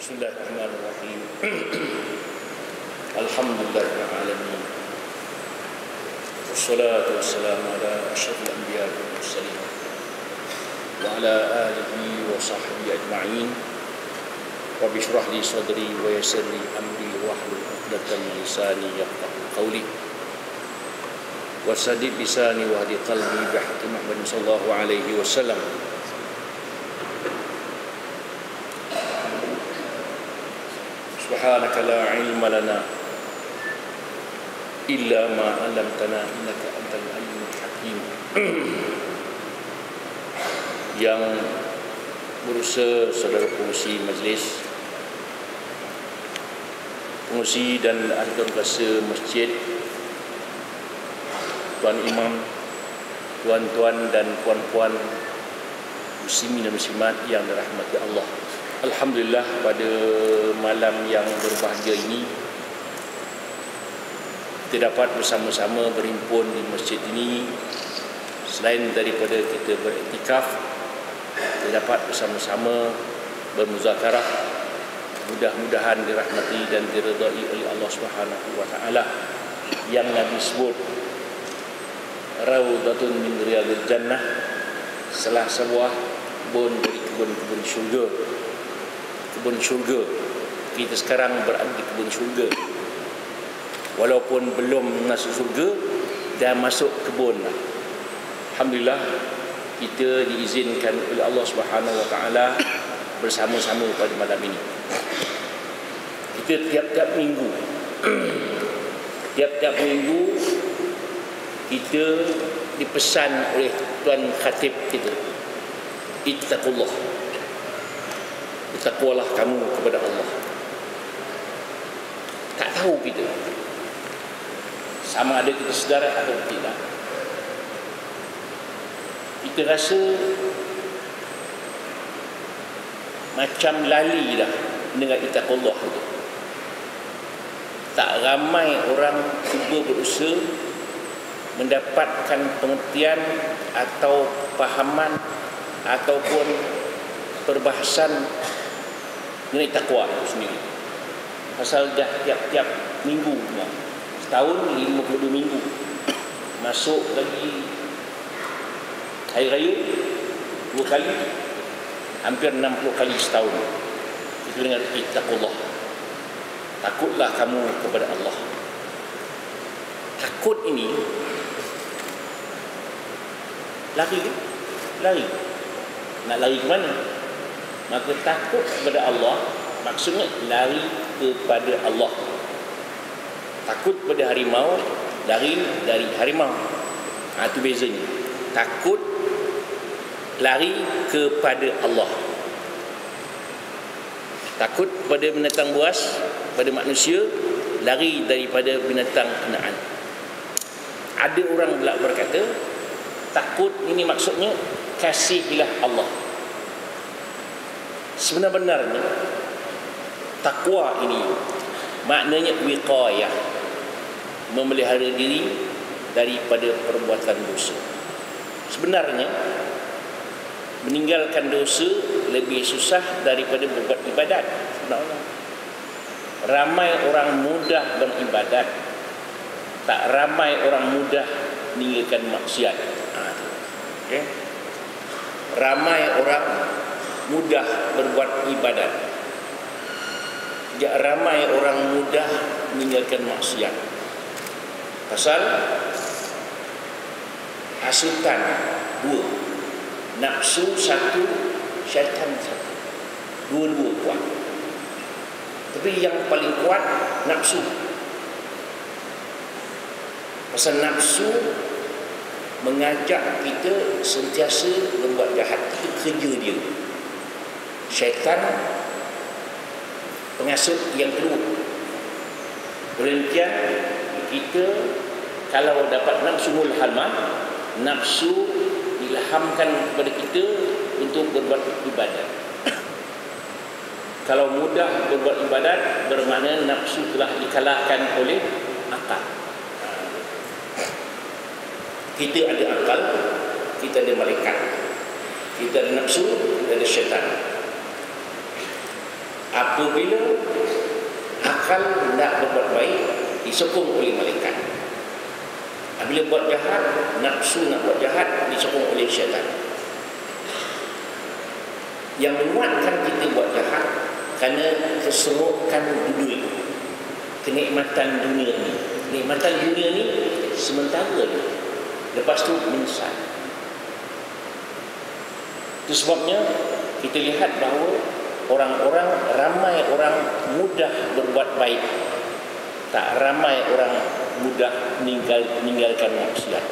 Bismillahirrahmanirrahim. Alhamdulillahirabbil alamin. Wassalatu wassalamu ala asyrafil anbiya'i wal mursalin wa ala alihi wa sahbihi ajma'in. Rabbi shrah li sadri wa yassir li amri wahlul 'uqdatam min lisani yafqahu qawli. Wasaddiq lisani wa hadi qalbi bi haqqi Muhammad sallallahu alaihi wasallam. Subhanaka la ilma lana illa ma 'allamtana innaka antal alimul hakim. Yang berusaha saudara pengurusi majlis, pengurusi dan ahli tuan masjid, tuan imam, tuan-tuan dan puan-puan muslimin dan muslimat yang dirahmati Allah. Alhamdulillah, pada malam yang berbahagia ini kita dapat bersama-sama berhimpun di masjid ini. Selain daripada kita beriktikaf, kita dapat bersama-sama bermuzakarah. Mudah-mudahan dirahmati dan diridai oleh Allah Subhanahu wa taala yang Nabi sebut Raudhatun min riyadil jannah, salah sebuah kebun dari kebun-kebun syurga. Kebun syurga. Kita sekarang berada di kebun syurga. Walaupun belum masuk syurga, dah masuk kebun. Alhamdulillah, kita diizinkan oleh Allah Subhanahu wa taala bersama-sama pada malam ini. Kita tiap-tiap minggu kita dipesan oleh Tuan Khatib kita, ittaqullah, bertakwalah kamu kepada Allah. Tak tahu kita sama ada kita sedar atau tidak. Kita rasa macam lali dah dengan ittaqullah itu. Tak ramai orang cuba berusaha mendapatkan pengertian atau pahaman ataupun perbahasan mengenai takwa itu sendiri. Pasal dah tiap-tiap minggu, setahun 52 minggu, masuk lagi hari raya 2 kali, hampir 60 kali setahun. Itu dengan ittaqullah, takutlah kamu kepada Allah. Takut ini lari nak lari ke mana? Maka takut kepada Allah maksudnya lari kepada Allah. Takut pada harimau, lari dari harimau. Itu bezanya. Takut, lari kepada Allah. Takut pada binatang buas, pada manusia, lari daripada binatang kenaan. Ada orang pula berkata, takut ini maksudnya kasihilah Allah. Sebenarnya takwa ini maknanya wiqayah, memelihara diri daripada perbuatan dosa. Sebenarnya meninggalkan dosa lebih susah daripada berbuat ibadat. Sebenarnya ramai orang mudah beribadat, tak ramai orang mudah meninggalkan maksiat. Okay. Ramai orang mudah berbuat ibadat, tidak ramai orang mudah meninggalkan maksiat. Pasal hasutan 2, nafsu 1, syaitan 1. Dua-dua kuat. Tapi yang paling kuat nafsu. Pasal nafsu mengajak kita sentiasa berbuat jahat. Itu kerja dia. Syaitan pengasut yang kedua. Demikian kita kalau dapat nafsu mulhamah, nafsu ilhamkan kepada kita untuk berbuat ibadat. Kalau mudah berbuat ibadat, bermakna nafsu telah dikalahkan oleh akal. Kita ada akal, kita ada malaikat. Kita ada nafsu, kita ada syaitan. apabila akal nak berbuat baik disokong oleh malaikat. Apabila buat jahat, nafsu nak buat jahat disokong oleh syaitan. Yang menguatkan kita buat jahat kerana keserokan dunia, kenikmatan dunia ni. Kenikmatan dunia ni sementara ni, lepas tu menyesal. Itu sebabnya kita lihat bahawa ramai orang mudah berbuat baik, tak ramai orang mudah meninggalkan maksiat.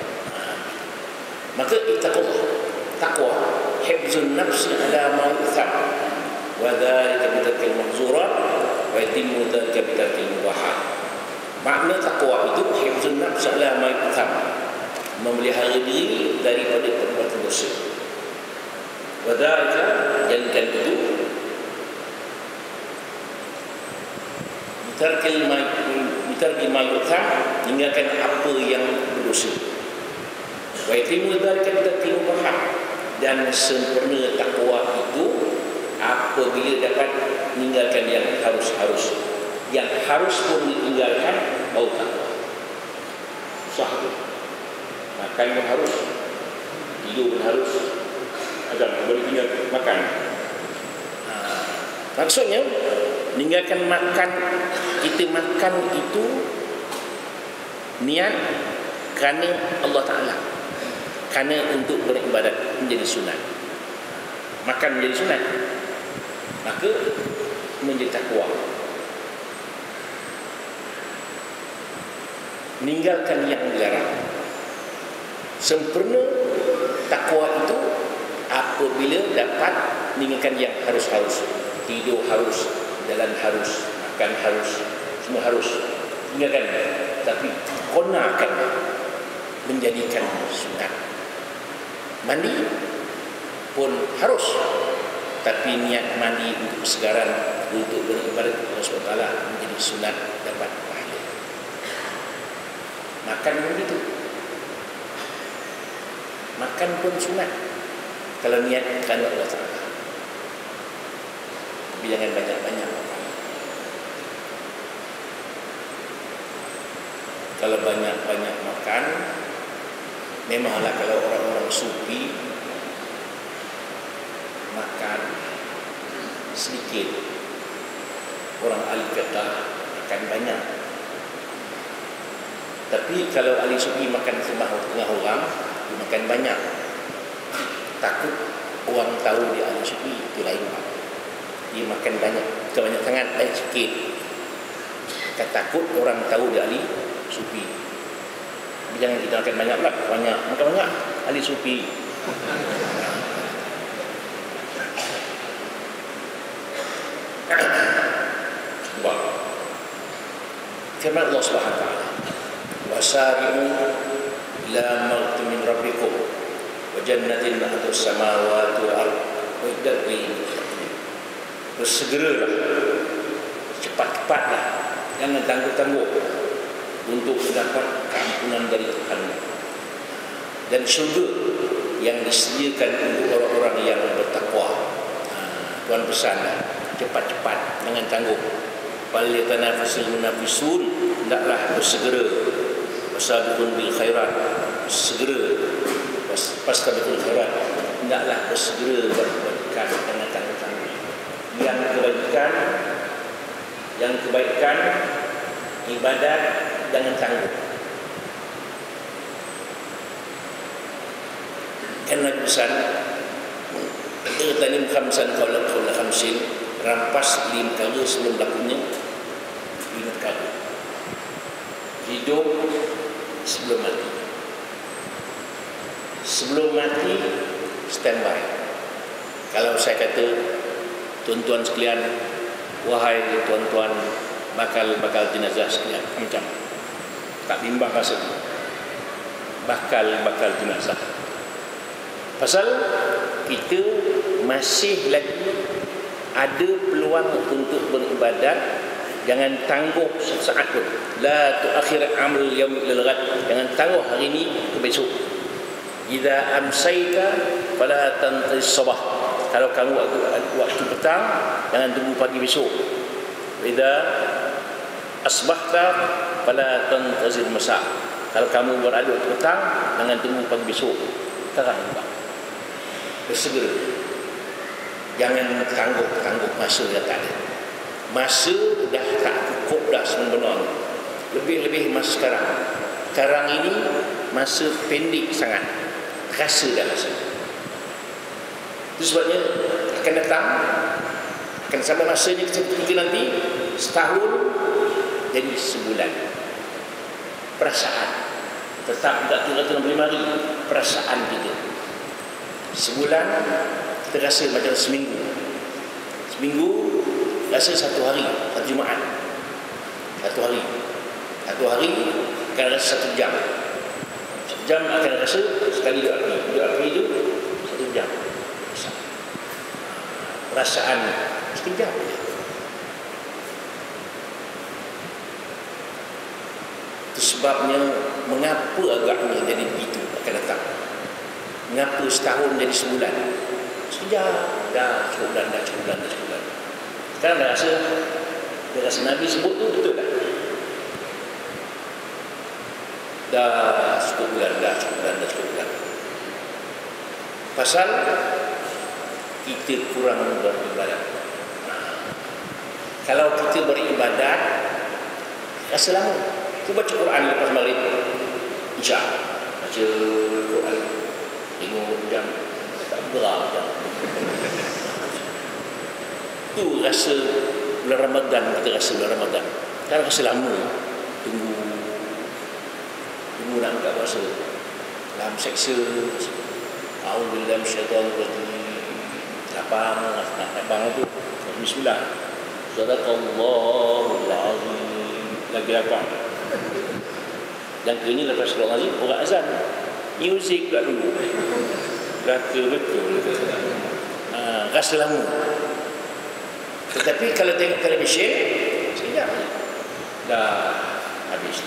Maka takwa hifzun nafsi ala ma yuthab wa dhalika bitarkil mahzurat wa yatimmu dhalika bitarkil mubahat. Makna takwa itu hifzun nafsi ala ma yuthab, memelihara diri daripada perbuatan dosa. Wa dhalika, jadikan itu bitarkil ma yuthab, tinggalkan apa yang berdosa. Wa yatimmu dhalika bitarkil mubahat, dan sempurna takwa itu apabila dapat meninggalkan yang harus. Yang harus pun ditinggalkan, baru takwa. Susah tu. Makan pun harus, tidur pun harus, agak boleh tinggal makan. Maksudnya meninggalkan makan. Kita makan itu niat kerana Allah Ta'ala, kerana untuk beribadat, menjadi sunat. Makan menjadi sunat, maka menjadi takwa. Meninggalkan yang dilarang. Sempurna takwa itu apabila dapat meninggalkan yang harus. Tidur harus, jalan harus, makan harus, semua harus. Tinggalkan, tapi konakan menjadikan sunat. Mandi pun harus, tapi niat mandi untuk kesegaran, untuk beribadat kepada Allah SWT menjadi sunat, dapat pahala. Makan pun begitu. Makan pun sunat kalau niat kerana Allah Ta'ala. Tapi jangan banyak-banyak makan. Kalau banyak-banyak makan, memanglah kalau orang-orang sufi makan sedikit, orang ahli fiqh makan banyak. Tapi kalau ahli sufi makan tengah orang, dia makan banyak. Takut orang tahu dia ahli sufi, itu lain. Dia makan banyak, bukan banyak sangat, banyak sikit. Takut orang tahu dia ahli sufi. Jangan kita makan banyak pula, makan banyak ahli sufi. Firman Allah Subhanahu wa taala, wasari'u ila maghfiratin min rabbikum wa jannatin 'arduha as-samawati wal ardh uiddat lil muttaqin. Bersegeralah, cepat-cepatlah, jangan tangguh-tangguh untuk mendapat keampunan dari Tuhan dan syurga yang disediakan untuk orang-orang yang bertakwa. Tuhan pesan, cepat-cepat, jangan tangguh. Falyatanafasul munafisun, hendaklah bersegera. Wasabiqun bil khairat, bersegera. Fastabiqul khairat, hendaklah bersegera berkebaikan, jangan tangguh-tangguh. Yang kebaikan, ibadat, jangan tangguh. Kan Nabi pesan, "Tanim khamsan qawla khamsin", rampas 5 perkara sebelum berlakunya 5 perkara. Hidup sebelum mati. Sebelum mati, standby. Kalau saya kata, tuan-tuan sekalian, wahai tuan-tuan bakal jenazah sekalian, macam tak bimbang rasa bakal jenazah. Pasal kita masih lagi ada peluang untuk beribadat. Jangan tangguh sesaat pun. La tuakhir amal yaum ila al-ghad, jangan tangguh hari ini ke besok. Idza amsayta fala tanqis sabah, kalau kamu waktu petang, jangan tunggu pagi besok. Idza asbahta fala tantazir masa. Kalau kamu berada waktu petang, jangan tunggu pagi besok. Terang juga. Bersegera. Jangan tangguh masa yang tak ada. Masa dah tak cukup dah sebenarnya. Lebih-lebih masa sekarang. Sekarang ini masa pendek sangat. Terasa dah masa. Itu sebabnya akan datang, akan sampai masanya kita nanti setahun jadi sebulan. Perasaan tetap tak 365 hari. Perasaan kita sebulan kita rasa macam seminggu. Seminggu rasa satu hari, satu Jumaat. Satu hari akan rasa 1 jam. 1 jam akan rasa sekali 2 hari. 2 hari itu 1 jam. Perasaan sekejap. Itu sebabnya mengapa agaknya jadi begitu akan datang. Mengapa setahun jadi sebulan. Sekejap dah sebulan. Sekarang dah rasa Nabi sebut tu betul tak? Dah sebulan. Pasal kita kurang beribadat. Kalau kita beribadat rasa lama. Kita baca Quran lepas maghrib, Isya, baca Quran tengok jam tak berapa jam. Itu rasa bulan Ramadan, kita rasa bulan Ramadan. Kan rasa lama tunggu nak buka puasa. Dalam seksa A'udzubillahi minasyaitonir rajim. Lapang tu. Bismillah. Sadaqallahul azim. Lagi lapang. Dan ini lepas surah azim orang azan. Muzik pula dulu. Raka betul. Rasa lama. Tetapi kalau tengok televisyen, sekejap dah habis.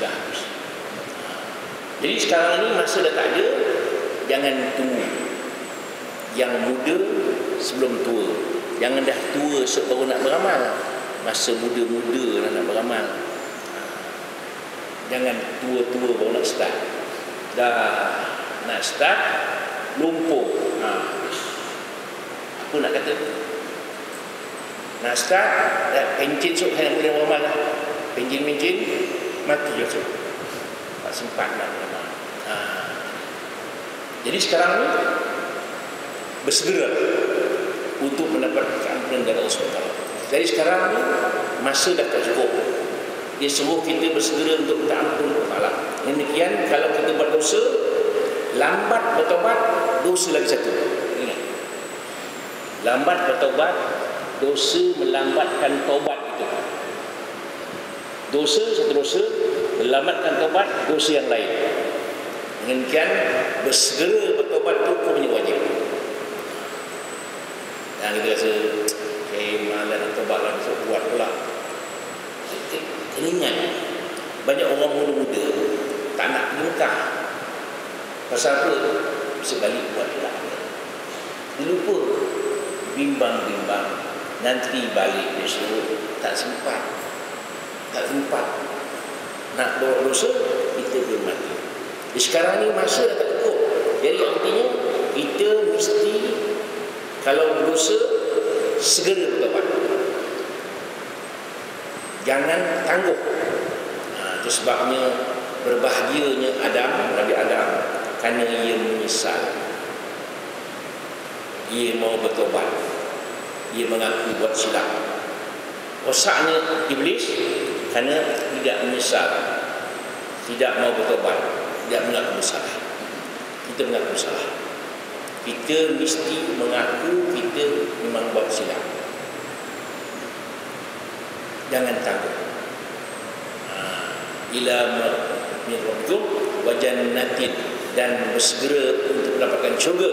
Jadi sekarang ni masa dah tak ada, jangan tunggu. Yang muda sebelum tua. Jangan dah tua baru nak beramal. Masa muda-muda nak beramal. Jangan tua-tua baru nak start. Dah nak start, lumpuh. Apa nak kata? Nak start, pencin sok saya nak boleh beramal lah. Pencin, mati je sok. Tak sempat nak beramal. Jadi sekarang ni bersegera untuk mendapatkan keampunan dari Allah SWT. Jadi sekarang ni masa dah tak cukup. Dia suruh kita bersegera untuk minta ampun kepada Allah. Demikian kalau kita berdosa, lambat bertobat, dosa lagi satu. Ingat. Lambat bertobat, dosa melambatkan tobat itu. Satu dosa melambatkan tobat, dosa yang lain. Demikian bersegera bertobat itu hukumnya wajib. Yang kita rasa malas nak tobat lah, besok buat pula. Kena ingat, banyak orang muda-muda tak nak pergi Mekah. Pasal apa? Bisa balik buat pula. Dia lupa. Bimbang. Nanti balik besok tak sempat. Nak bawa dosa, kita belum mati. Sekarang ni masa dah tak cukup. Jadi artinya kita mesti kalau berdosa segera bertobat. Jangan tangguh. Itu sebabnya berbahagianya Nabi Adam, kerana ia menyesal. Ia mau bertobat. Ia mengaku buat silap. Rosaknya iblis kerana tidak menyesal, tidak mau bertobat, tidak mengaku bersalah. Kita mengaku bersalah. Kita mesti mengaku kita memang buat silap. Jangan takut. Ila mirabbikum wa jannatin, dan bersegera untuk mendapatkan syurga.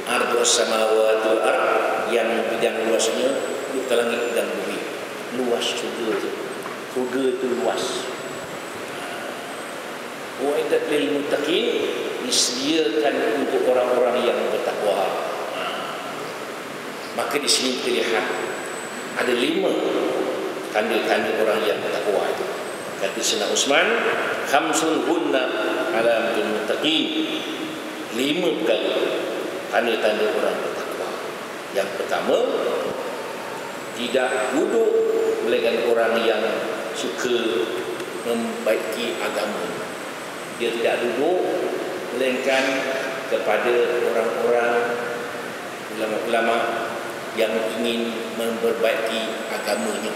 Ardhus samawati wal ard, yang bidang luasnya bukan langit dan bumi. Luas syurga itu. Syurga itu luas. Wa'iddat lil muttaqin, disediakan untuk orang-orang yang bertakwa. Maka di sini kita lihat ada 5 tanda-tanda orang yang bertakwa itu. Kata Sayyidina Utsman, khamsun hunna alamatul muttaqin. 5 perkara tanda-tanda orang bertakwa. Yang pertama, tidak duduk melainkan orang yang suka membaiki agama. Dia tidak duduk melainkan kepada orang-orang ulama-ulama yang ingin memperbaiki agamanya.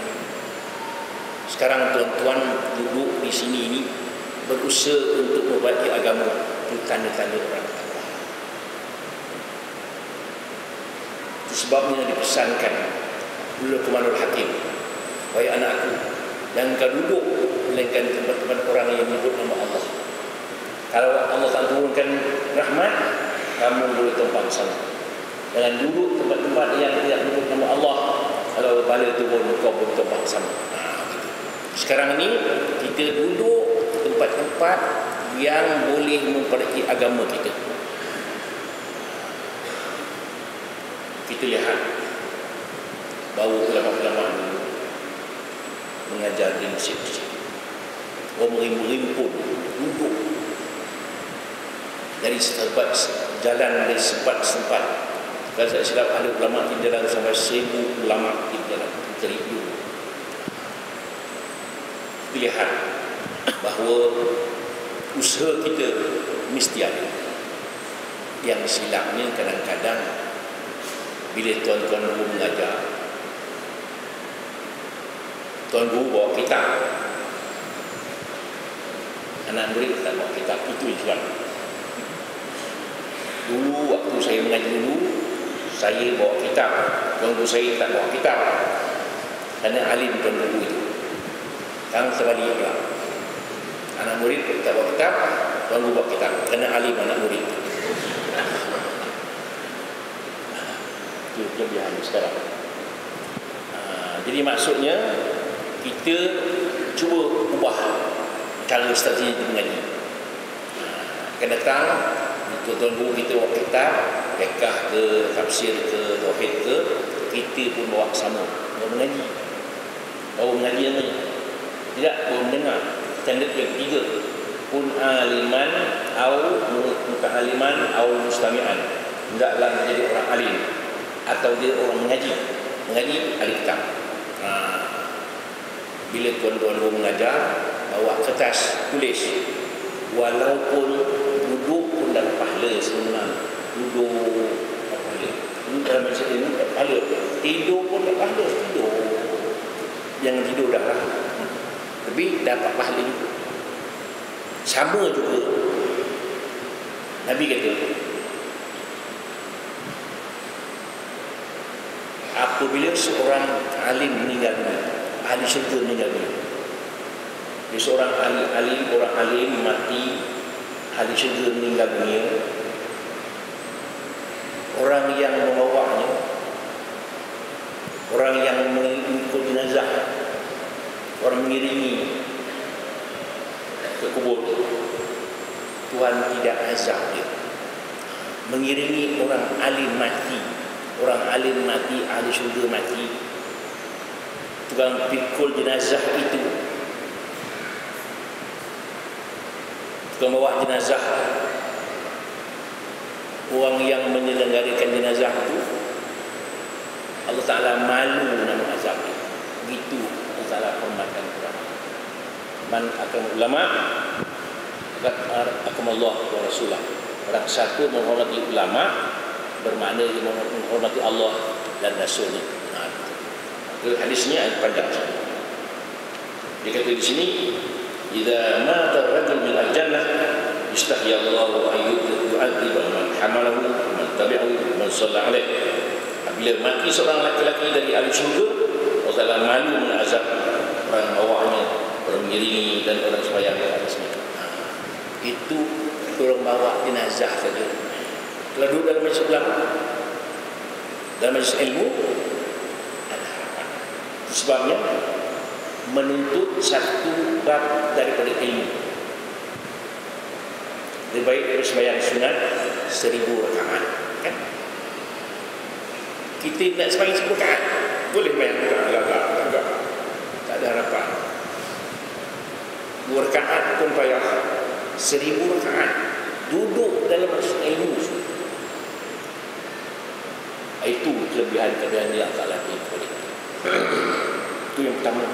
Sekarang tuan-tuan duduk di sini ini berusaha untuk memperbaiki agama. Itu tanda-tanda orang bertakwa. Itu sebabnya dipesankan oleh Luqmanul Hakim, wahai anakku, jangan kau duduk melainkan tempat-tempat orang yang menyebut nama Allah. Kalau Allah tak turunkan rahmat, kamu boleh tempat sana. Jangan duduk tempat-tempat yang tidak menyebut nama Allah. Kalau bala turun, kau boleh tempat sana. Sekarang ni kita duduk tempat-tempat yang boleh memperbaiki agama kita. Kita lihat bahawa ulama-ulama dulu mengajar di masjid-masjid. Orang merimpun duduk dari setempat jalan dari sempat-sempat. Kalau saya silap ada ulama di jalan sampai 1000 ulama di jalan 1000. Lihat bahawa usaha kita mesti ada. Yang silapnya kadang-kadang bila tuan-tuan guru mengajar, tuan guru bawa kitab, anak murid tak bawa kitab. Itu Islam. Dulu waktu saya mengaji dulu, saya bawa kitab, tuan guru saya tak bawa kitab kerana alim tuan guru itu. Sekarang sebalik pula, anak murid tak bawa kitab, tuan guru bawa kitab kerana alim anak murid. Itu kelebihan sekarang. Jadi maksudnya kita cuba ubah cara strategi kita mengaji. Akan datang tuan guru kita bawa kitab, fiqh ke, tafsir ke, tauhid ke, kita pun bawa sama, bawa mengaji. Bawa mengaji namanya. Tidak bawa mendengar. Standard yang ketiga, kun aliman au muta'aliman au mustami'an. Hendaklah menjadi orang alim atau dia orang mengaji. Mengaji ahli kitab. Bila tuan-tuan guru mengajar, bawa kertas, tulis. Walaupun duduk pun dapat pahala sebenarnya. Duduk dapat pahala. Duduk dalam masyarakat ini dapat pahala. Tidur pun dapat pahala. Tidur. Jangan tidur dah lah. Tapi dapat pahala juga. Sama juga. Nabi kata, apabila seorang alim meninggal dunia, ahli syurga meninggal dunia, dia seorang alim, orang alim mati, ahli syurga meninggal dunia, orang yang membawanya, orang yang mengikut jenazah, orang mengiringi ke kubur, Tuhan tidak azab dia. Mengiringi orang alim mati, orang alim mati, ahli syurga mati, tukang pikul jenazah itu, tukang bawa jenazah, orang yang menyelenggarakan jenazah itu, Allah Ta'ala malu nama azabnya. Begitu Allah Ta'ala hormatkan orang. Man akram ulama akram Allah wa Rasulah. Orang satu menghormati ulama bermakna dia menghormati Allah dan Rasulnya. Hadisnya panjang. Dia kata di sini, "Idza mata ar-rajul min al-jannah istahya Allah an yu'adzib man hamalahu, man tabi'ahu, man shalla alaihi." Bila mati seorang laki-laki dari ahli syurga, Allah Ta'ala malu mengazab orang bawahnya, orang mengiringi dan orang sembahyang di atasnya. Itu orang bawa jenazah saja. Kalau duduk dalam majlis ulama, dalam majlis ilmu, ada harapan. Sebabnya menuntut satu bab daripada ilmu. Lebih baik sembahyang sunat 1000 rakaat, kan? Kita nak sembahyang 10 rakaat, boleh main agak tak ada harapan. 2 rakaat pun payah, 1000 rakaat duduk dalam majlis ilmu. Itu kelebihan-kelebihan dia Allah beri kepada kita. Itu yang pertama.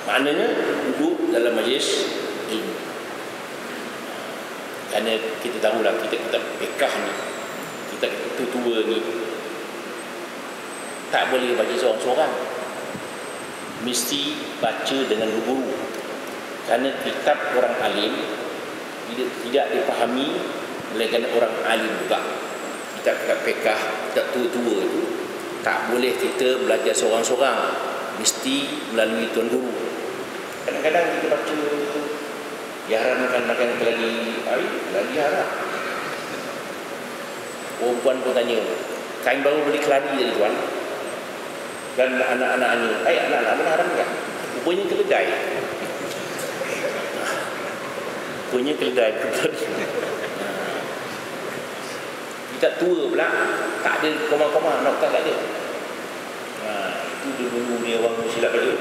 Maknanya duduk dalam majlis ilmu. Kerana kita tahulah kita pekah ni, kita tua ni tak boleh baca seorang-seorang, mesti baca dengan guru. Kerana kitab orang alim tidak dipahami oleh orang alim juga. Kitab pekah, kitab tua-tua itu tak boleh kita belajar seorang-seorang, mesti melalui tuan guru. Kadang-kadang kita baca diharamkan makan keladi air, keladi haram. Perempuan pun tanya, kain baru beli keladi jadi tuan, dan anak-anaknya, anak-anak mana haram tak? Rupanya keledai. Rupanya keledai. Kita tua pula, tak ada koma-koma, nokta tak ada. Itu dulu ni orang silap baca,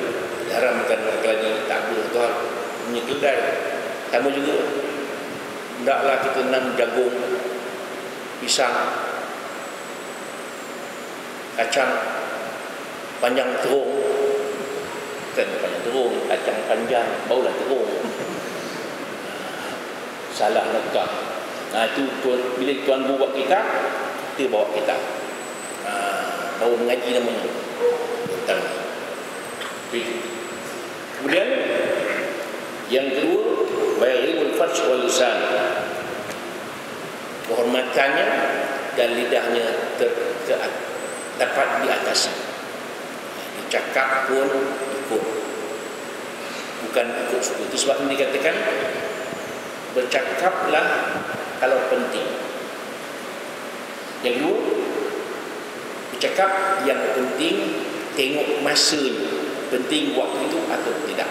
diharamkan makan keladi, tak ada tuan, punya keledai. Sama juga, hendaklah kita nanam jagung, pisang, kacang panjang terung, kan panjang terung, kacang panjang, barulah terung. Salah nakah. Itu bila tuan guru buat kitab, kita bawa kitab. Baru mengaji namanya. Betul. Kemudian yang kedua, bayrul farj wal lisan. Kehormatannya dan lidahnya dapat diatasi. Cakap pun ikut, bukan ikut suku. Itu sebab ini dikatakan bercakaplah kalau penting. Yang kedua, bercakap yang penting, tengok masanya, penting waktu itu atau tidak.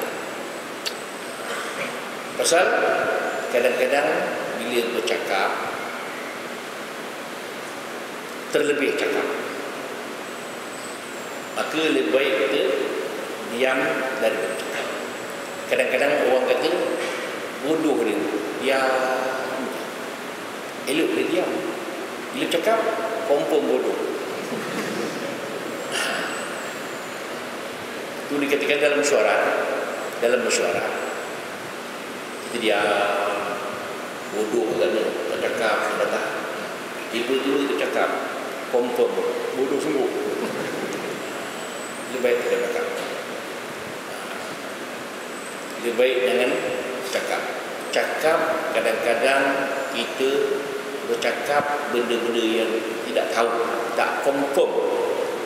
Pasal kadang-kadang bila bercakap terlebih cakap, maka lebih baik kita diam dari bercakap. Kadang-kadang orang kata bodoh dia, elok dia diam. Bila cakap confirm bodoh. Itu dikatakan dalam mesyuarat kita diam, bodoh katanya, tak cakap, tak datang. Tiba-tiba kita cakap confirm bodoh sungguh. Lebih baik tidak cakap. Lebih baik jangan cakap. Cakap kadang-kadang kita bercakap benda-benda yang tidak tahu, tak confirm.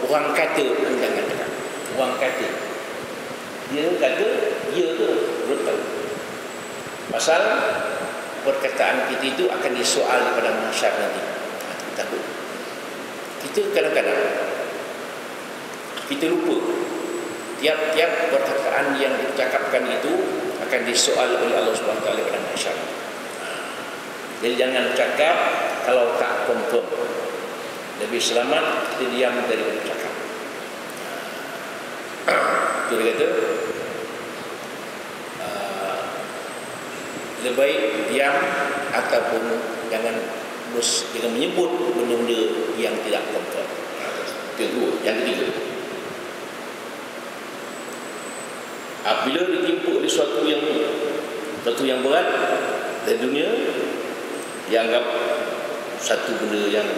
Orang kata pun jangan cakap. Orang kata, dia kata, dia ke belum tahu. Pasal perkataan kita itu akan disoal pada mahsyar nanti. Takut. Kita kadang-kadang kita lupa tiap-tiap perkataan yang dicakapkan itu akan disoal oleh Allah Subhanahu Wa Taala pada mahsyar. Jadi jangan cakap kalau tak confirm. Lebih selamat kita diam daripada cakap. Itu dia kata lebih baik diam ataupun jangan menyebut benda-benda yang tidak confirm. Kedua, yang ketiga, apabila ditimpa oleh sesuatu yang berat dari dunia, dianggap satu benda yang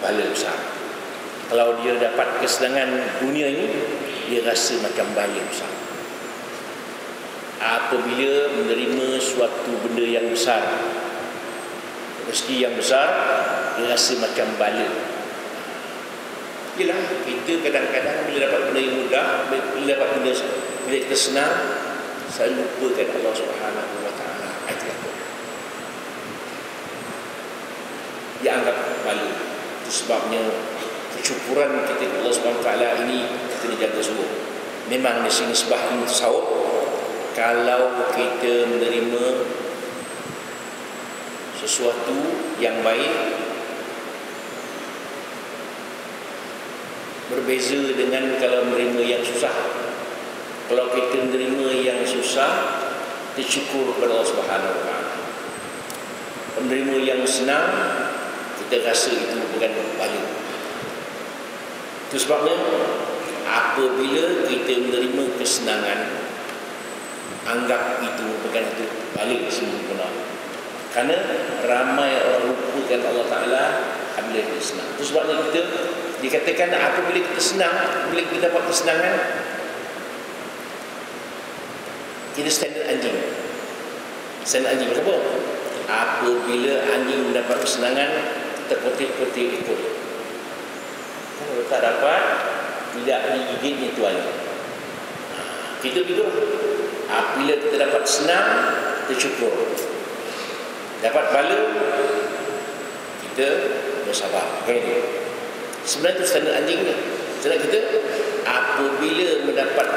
pahala besar. Kalau dia dapat kesenangan dunia ini, dia rasa macam pahala besar. Apabila menerima suatu benda yang besar, rezeki yang besar, dia rasa macam bala. Yelah, kita kadang-kadang bila dapat benda yang mudah, bila dapat benda, bila kita senang, selalu lupakan Allah Subhanahu Wa Taala. Dia anggap bala. Itu sebabnya kesyukuran kita kepada Allah Subhanahu Wa Taala ini kita dijaga sungguh. Memang di sini sebab ini tasawuf, kalau kita menerima sesuatu yang baik, Berbeza dengan kalau menerima yang susah. Kalau kita menerima yang susah, kita syukur kepada Allah Subhanahu Wa Taala. Menerima yang senang, kita rasa itu bukan pahala. Itu sebabnya apabila kita menerima kesenangan, anggap itu bukan itu pahala sempurna. Kerana ramai orang lupakan Allah Ta'ala apabila kita senang. Itu sebabnya kita dikatakan apabila kita senang, bila kita dapat kesenangan, kita standard anjing. Standard anjing apa? Apabila anjing mendapat kesenangan, kita kotik-kotik ekor. Kalau tak dapat, tidak digigitnya tuannya. Kita gitu. Apabila kita dapat senang, kita syukur. Dapat bala, kita bersabar. Okay. Sebenarnya itu standard anjingnya. Standard kita, apabila mendapat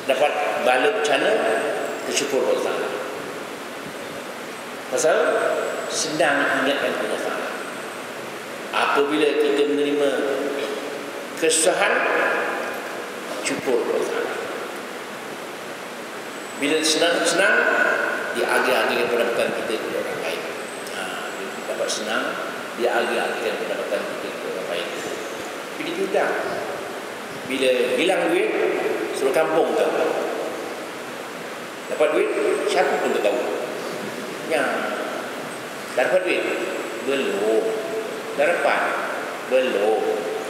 dapat bala bencana, kita syukur Allah Ta'ala. Pasal senang ingatkan Allah Ta'ala. Apabila kita menerima kesusahan, syukur Allah Ta'ala. Bila senang, diagih-agihkan pendapatan kita kepada orang lain. Bila kita dapat senang, diagih-agihkan pendapatan kita kepada orang lain. Bila kita bila hilang duit, suruh kampung tahu. Dapat duit, siapa pun tak tahu. Ya, dah dapat duit? Belum. Dah dapat? Belum.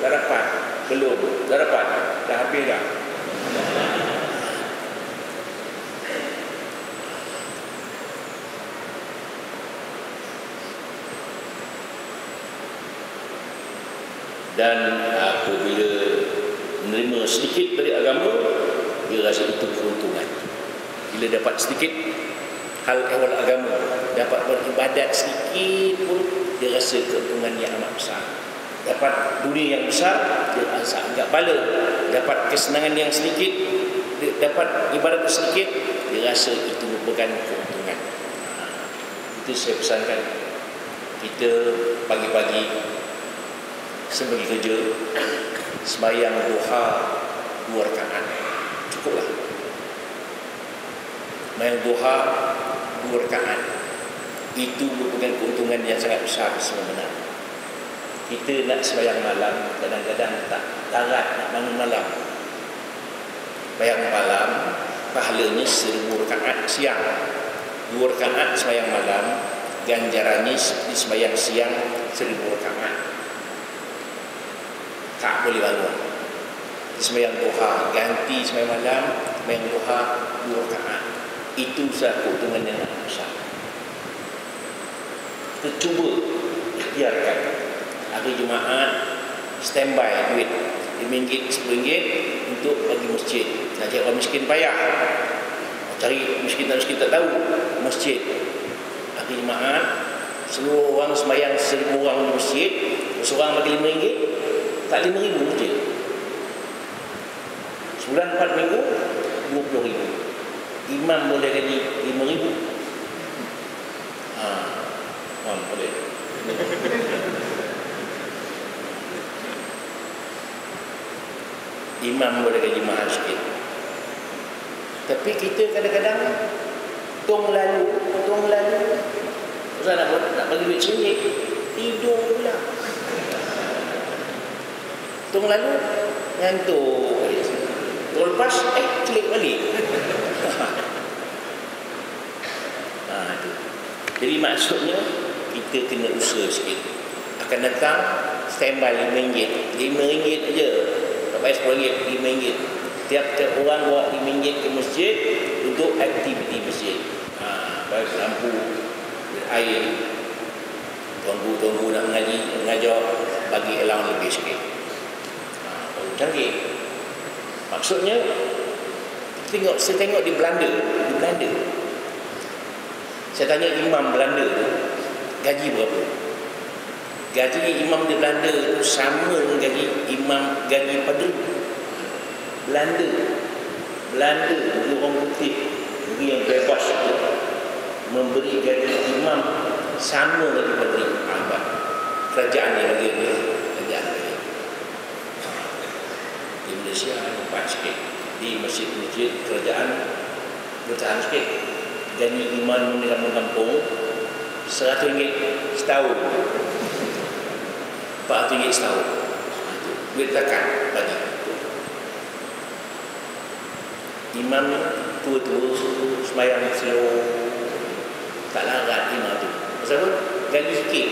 Dah dapat? Belum. Dah dapat? Dah habis dah. Dan apabila menerima sedikit dari agama, dia rasa itu keuntungan. Bila dapat sedikit hal ehwal agama, dapat beribadat sedikit pun, dia rasa keuntungan yang amat besar. Dapat dunia yang besar, dia rasa agak bala. Dapat kesenangan yang sedikit, dapat ibadat sedikit, dia rasa itu merupakan keuntungan. Itu saya pesankan. Kita pagi-pagi sebelum kerja, sembahyang duha 2 rakaat, cukuplah. Sembahyang duha 2 rakaat, itu merupakan keuntungan yang sangat besar sebenarnya. Kita nak sembahyang malam, kadang-kadang tak larat nak bangun malam. Sembahyang malam, pahalanya 1000 rakaat siang. 2 rakaat sembahyang malam, ganjarannya seperti sembahyang siang 1000 rakaat. Tak boleh bangun. Sembahyang duha, ganti sembahyang malam, sembahyang duha 2 rakaat. Itu sah keuntungan yang besar. Kita cuba ikhtiarkan. Hari Jumaat standby duit RM5, RM10 untuk bagi masjid. Nak cari orang miskin payah. Cari miskin tak tahu masjid. Hari Jumaat seluruh orang sembahyang 1000 orang di masjid, seorang bagi RM5. Tak 5,000 masjid. Sebulan 4 minggu 20,000. Imam boleh gaji 5,000. Boleh. Imam boleh gaji mahal sikit. Tapi kita kadang-kadang tong lalu. Ustaz nak bagi duit RM1, tidur pula. Tong lalu ngantuk. Tong lepas klik balik. Jadi maksudnya kita kena usaha sikit. Akan datang standby RM5. RM5 aja. Tak payah RM10, RM5. Tiap-tiap orang bawa RM5 ke masjid untuk aktiviti masjid. Bagi lampu, air, tunggu nak mengajar, bagi elang lebih sikit. Canggih. Maksudnya saya tengok di Belanda. Saya tanya imam Belanda tu gaji berapa? Gaji imam di Belanda tu sama dengan gaji padri. Belanda orang putih yang bebas tu memberi gaji imam sama dengan padri. Kerajaan yang bagi dia. Malaysia lepas sikit. Di masjid-masjid kerajaan bertahan sikit. Gaji iman di kampung-kampung RM100 setahun, RM400 setahun. Duit zakat bagi imam tua-tua sembahyang slow, tak larat imam tu. Pasal apa? Gaji sikit.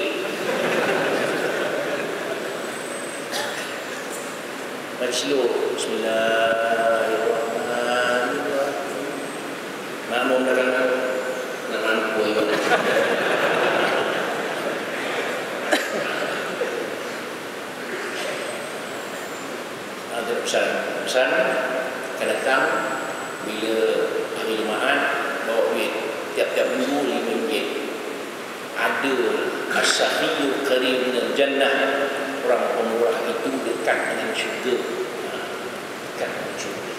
Mari slow. Bismillahirrahmanirrahim. Makmum dalam nak mampu ibadah. Ada pesan akan datang bila hari Jumaat bawa duit tiap-tiap minggu RM5. Ada as-sahiyyu qarib minal jannah, orang pemurah itu dekat dengan syurga. Dekat dengan syurga.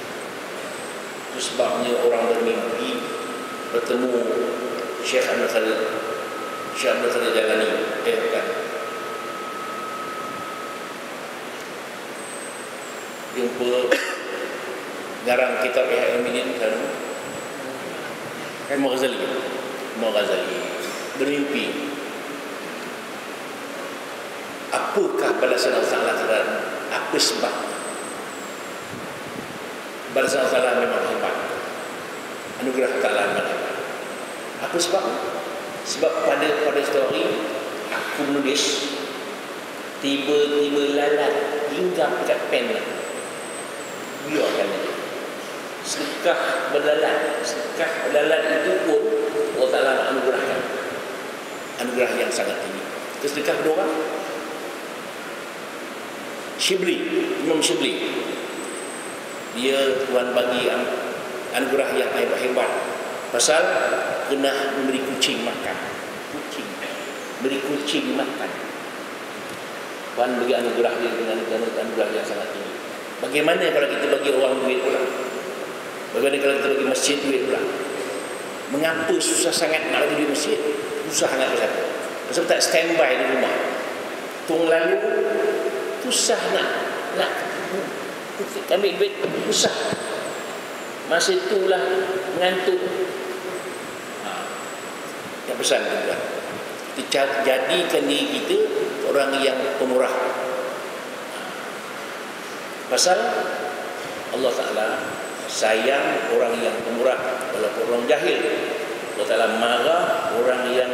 Itu sebabnya orang bermimpi bertemu Syekh Abdul Khadir Jalani. Bukan. Jumpa garang kitab Ihya Ulumuddin kan Imam Ghazali bermimpi, apakah balasan Allah Ta'ala terhadap apa sebab balasan Allah Ta'ala memang hebat, anugerah Ta'ala memang hebat. Apa sebab? Sebab pada story aku menulis, tiba-tiba lalat hinggap dekat pen, biarkan aja. Sedekah berlalat itu pun Allah Ta'ala anugerahkan, anugerah yang sangat tinggi. Sedekah kedua orang, Imam Shibli, dia Tuhan bagi anugerah yang hebat-hebat pasal kena memberi kucing makan. Beri kucing makan. Tuhan bagi anugerah dia dengan anugerah yang sangat tinggi. Bagaimana kalau kita bagi orang duit pula? Bagaimana kalau kita bagi masjid duit pula? Mengapa susah sangat nak bagi duit masjid? Susah sangat pasal apa? Pasal tak standby di rumah. Tung lalu susah nak ambil duit, susah. Masa itulah mengantuk. Yang pesan tuan, kita jadikan diri kita orang yang pemurah. Pasal Allah Ta'ala sayang orang yang pemurah walaupun orang jahil. Allah Ta'ala marah orang yang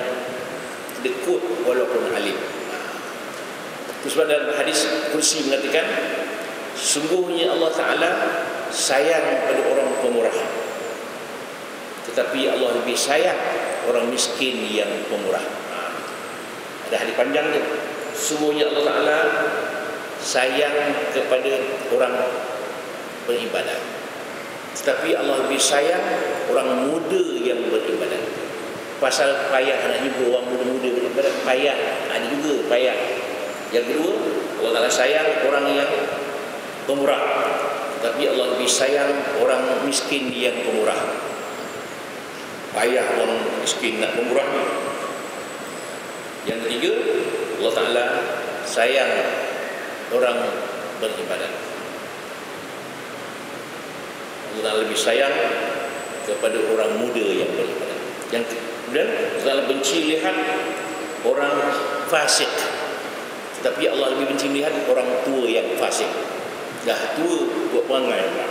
dekut walaupun alim. Itu sebab dalam hadis kursi mengatakan, sungguhnya Allah Ta'ala sayang pada orang pemurah, tetapi Allah lebih sayang orang miskin yang pemurah. Ada hadis panjang tu. Sungguhnya Allah Ta'ala sayang kepada orang beribadat, tetapi Allah lebih sayang orang muda yang beribadat. Pasal payah nak juga orang muda-muda beribadat, payah. Ada juga payah. Yang kedua, Allah Ta'ala sayang orang yang pemurah, tetapi Allah lebih sayang orang miskin yang pemurah. Payah orang miskin nak pemurah ni. Yang ketiga, Allah Ta'ala sayang orang beribadat. Allah lebih sayang kepada orang muda yang beribadat. Yang kemudian Allah benci lihat orang fasik, tetapi Allah lebih benci lihat orang tua yang fasik. Dah tua buat perangai pula.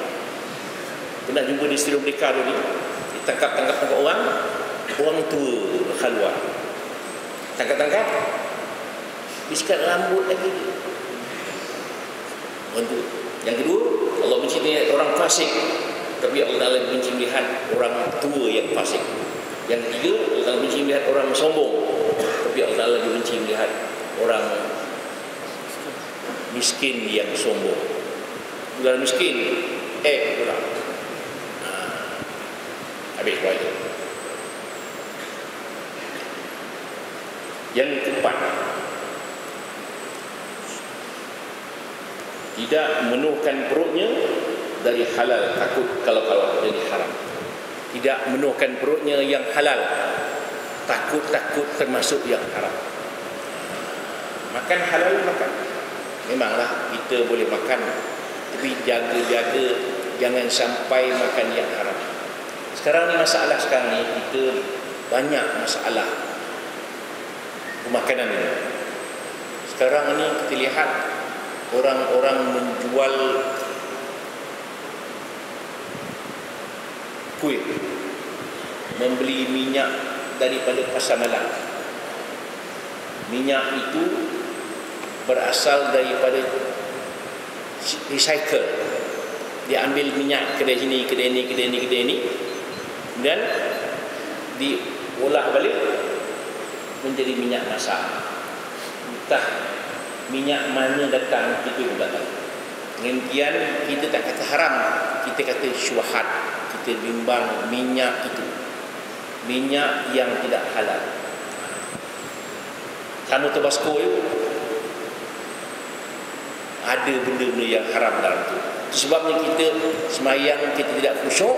Pernah jumpa di Sri Merdeka tu ni, ditangkap orang tua khalwat. Tangkap disikat rambut lagi. Yang kedua, Allah benci lihat orang fasik, tapi Allah lebih benci lihat orang tua yang fasik. Yang ketiga, Allah benci lihat orang sombong, tapi Allah lebih benci lihat orang miskin yang sombong. Bukan miskin, pula. Habis buat itu. Yang keempat, tidak memenuhkan perutnya dari halal, takut kalau jadi haram. Tidak memenuhkan perutnya yang halal, takut termasuk yang haram. Makan halal, makan. Memanglah kita boleh makan Tapi jaga-jaga jangan sampai makan yang haram. Sekarang ni masalah sekarang ni, kita banyak masalah pemakanan ini. Sekarang ni kita lihat orang-orang menjual kuih, membeli minyak daripada pasar malam. Minyak itu berasal daripada recycle. Dia ambil minyak kedai sini, kedai ni, kedai ni, kedai ni, dan diolah balik menjadi minyak masak. Entah minyak mana datang, kita pun tak tahu. Demikian kita tak kata haram, kita kata syubhat. Kita bimbang minyak itu, minyak yang tidak halal. Sama Tabasco itu ada benda-benda yang haram dalam itu. Sebabnya kita semayang, kita tidak khusyuk,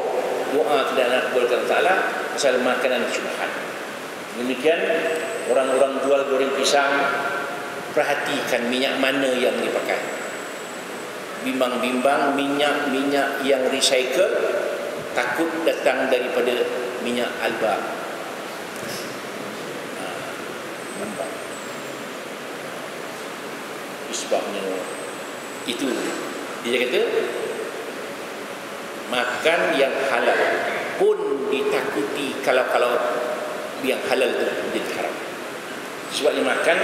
doa tidak nak kepada Allah Ta'ala pasal makanan syubhat. Demikian orang-orang jual goreng pisang, perhatikan minyak mana yang dipakai. Bimbang-bimbang minyak yang recycle, takut datang daripada minyak alba. Nampak? Sebabnya itu dia kata makan yang halal pun ditakuti kalau yang halal itu jadi haram. Sebabnya makan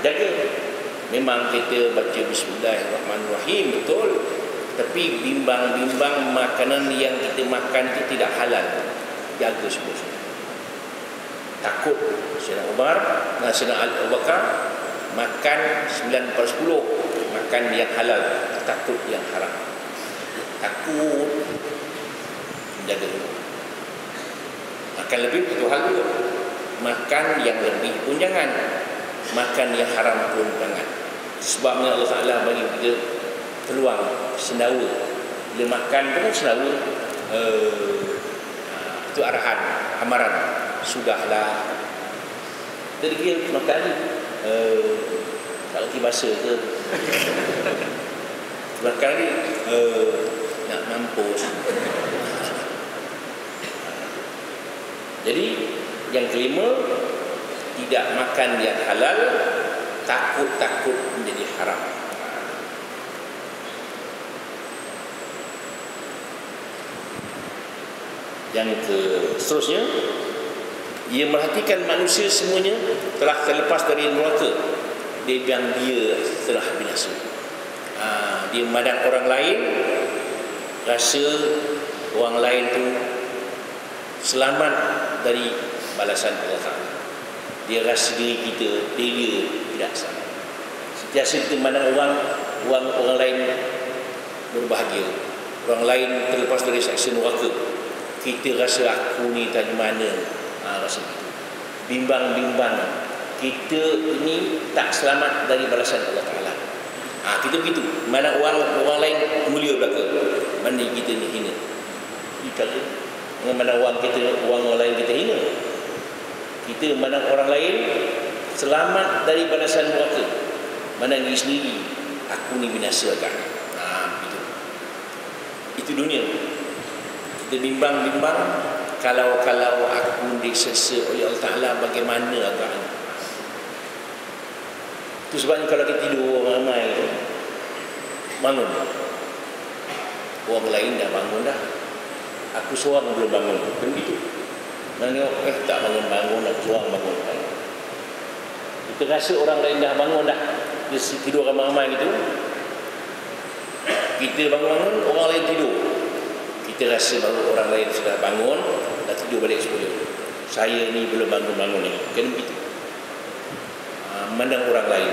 jaga. Memang kita baca Bismillahirrahmanirrahim betul, tapi bimbang-bimbang makanan yang kita makan itu tidak halal, jaga semua. Takut Sayyidina Umar dan Sayyidina Abu Bakar makan 9/10 makan yang halal, takut yang haram. Takut, jaga dulu. Makan lebih itu hal juga. Makan yang lebih pun jangan, makan yang haram pun jangan. Sebabnya Allah Ta'ala bagi kita peluang sendawa. Bila makan tu kan sendawa, itu arahan, amaran. Sudahlah, tadi dia makan ni, tak lagi bahasa ke, makan ni, nak mampus. Jadi yang kelima, tidak makan yang halal, takut menjadi haram. Yang seterusnya, ia merhatikan manusia semuanya telah terlepas dari neraka. Dia bilang dia telah binasa. Dia memandang orang lain, rasa orang lain tu selamat dari balasan Allah Ta'ala. Dia rasa diri kita, dia tidak sama. Sentiasa kita memandang orang lain berbahagia, orang lain terlepas dari siksa neraka, kita rasa aku ni tadi mana, rasa gitu. Bimbang-bimbang kita ini tak selamat dari balasan Allah Ta'ala. Kita begitu. Mana orang lain mulia belaka, mana kita ni hina. Kita mana orang lain kita hina. Kita mana orang lain selamat dari balasan neraka, mana diri sendiri aku ni binasa kan. Itu dunia. Kita bimbang-bimbang, kalau aku disesa oleh Allah Ta'ala, bagaimana agaknya. Itu sebabnya kalau kita tidur ramai, bangun, orang lain dah bangun dah, aku seorang belum bangun. Kan begitu. Nengok, tak bangun-bangun, aku seorang bangun. Kita rasa orang lain dah bangun dah, dia tidur ramai-ramai gitu. Kita bangun, orang lain tidur. Kita rasa baru orang lain sudah bangun, dah tidur balik semula. Saya ni belum bangun-bangun ni. Kan begitu. Memandang orang lain